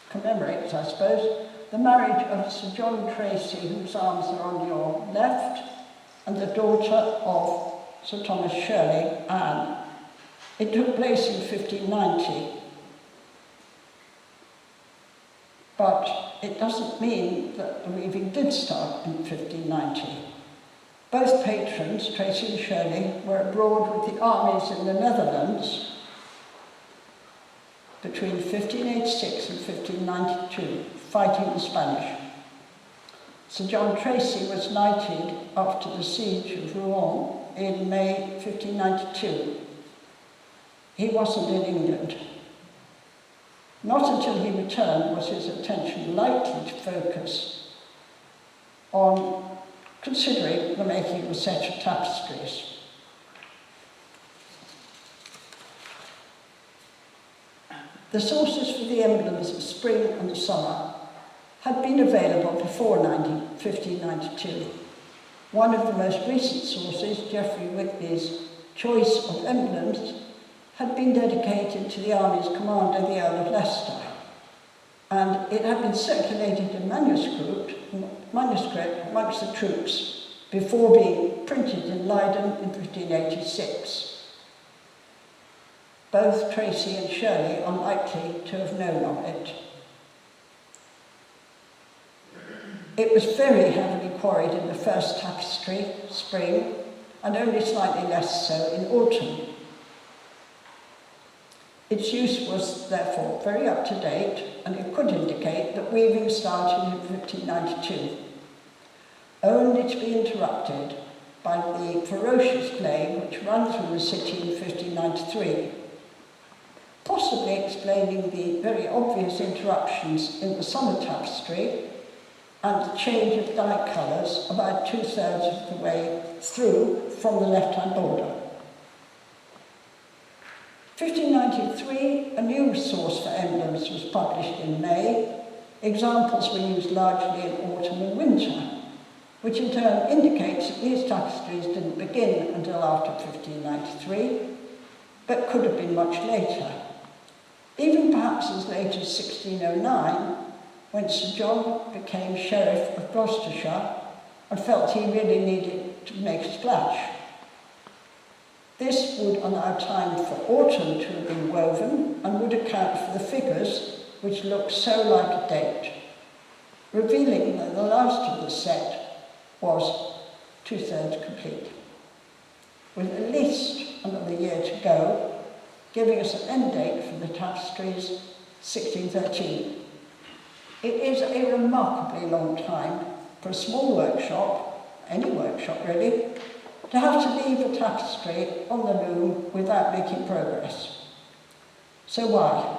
commemorates, I suppose, the marriage of Sir John Tracy, whose arms are on your left, and the daughter of Sir Thomas Shirley, Anne. It took place in 1590, but it doesn't mean that the weaving did start in 1590. Both patrons, Tracy and Shirley, were abroad with the armies in the Netherlands between 1586 and 1592, fighting the Spanish. Sir John Tracy was knighted after the siege of Rouen in May 1592. He wasn't in England. Not until he returned was his attention likely to focus on considering the making of a set of tapestries. The sources for the emblems of spring and summer had been available before 1592. One of the most recent sources, Geoffrey Whitney's Choice of Emblems, had been dedicated to the army's commander, the Earl of Leicester, and it had been circulated in manuscript amongst the troops before being printed in Leiden in 1586. Both Tracy and Shirley are likely to have known of it. It was very heavily quarried in the first tapestry, spring, and only slightly less so in autumn. Its use was therefore very up to date, and it could indicate that weaving started in 1592, only to be interrupted by the ferocious plague which ran through the city in 1593, possibly explaining the very obvious interruptions in the summer tapestry and the change of dye colours about 2/3 of the way through from the left-hand border. 1593, a new source for emblems was published in May. Examples were used largely in autumn and winter, which in turn indicates that these tapestries didn't begin until after 1593, but could have been much later. Even perhaps as late as 1609, when Sir John became Sheriff of Gloucestershire and felt he really needed to make a splash. This would allow time for autumn to have been woven and would account for the figures which look so like a date, revealing that the last of the set was 2/3 complete, with at least another year to go, giving us an end date for the tapestries, 1613. It is a remarkably long time for a small workshop, any workshop really, to have to leave a tapestry on the loom without making progress. So why?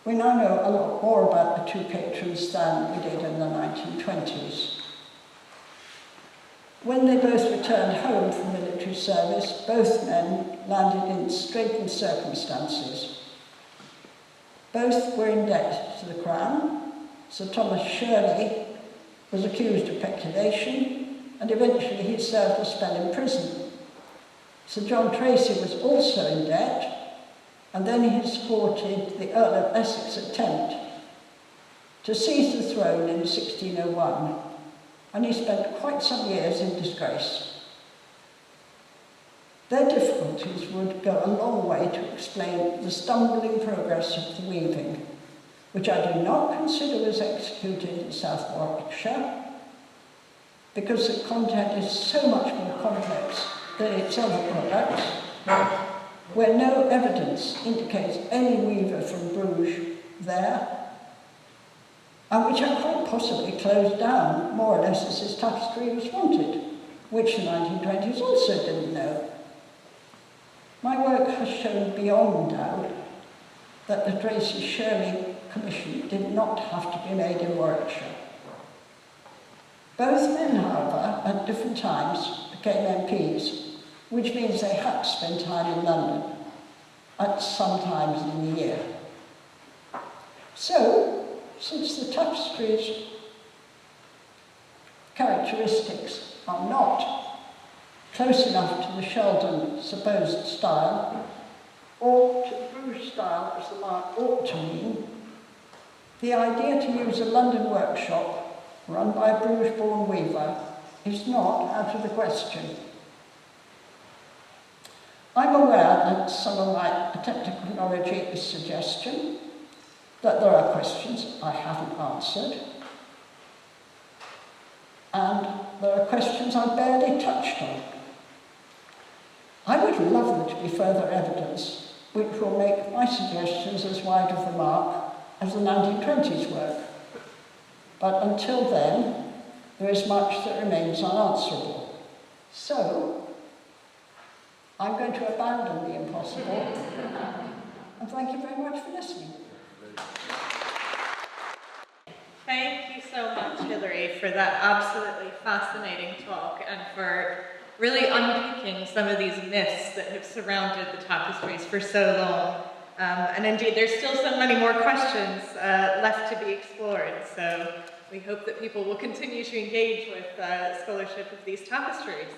We now know a lot more about the two patrons than we did in the 1920s. When they both returned home from military service, both men landed in straitened circumstances. Both were in debt to the Crown. Sir Thomas Shirley was accused of peculation, and eventually he served a spell in prison. Sir John Tracy was also in debt, and then he supported the Earl of Essex's attempt to seize the throne in 1601, and he spent quite some years in disgrace. Their difficulties would go a long way to explain the stumbling progress of the weaving, which I do not consider was executed in South Warwickshire, because the content is so much more complex than its other products, where no evidence indicates any weaver from Bruges there, and which are quite possibly closed down, more or less as his tapestry was wanted, which the 1920s also didn't know. My work has shown beyond doubt that the Tracy-Shirley Commission did not have to be made in Warwickshire. Both men, however, at different times became MPs, which means they had to spend time in London at some times in the year. So, since the tapestry's characteristics are not close enough to the Sheldon supposed style, or to the Bruges style as the mark ought to mean, the idea to use a London workshop run by a Bruges-born weaver is not out of the question. I'm aware that some of my attempted chronology is suggestion, that there are questions I haven't answered, and there are questions I barely touched on. I would love there to be further evidence which will make my suggestions as wide of the mark as the 1920s work. But until then, there is much that remains unanswerable. So, I'm going to abandon the impossible. And thank you very much for listening. Thank you so much, Hilary, for that absolutely fascinating talk and for really unpicking some of these myths that have surrounded the tapestries for so long. And indeed, there's still so many more questions left to be explored, so we hope that people will continue to engage with scholarship of these tapestries.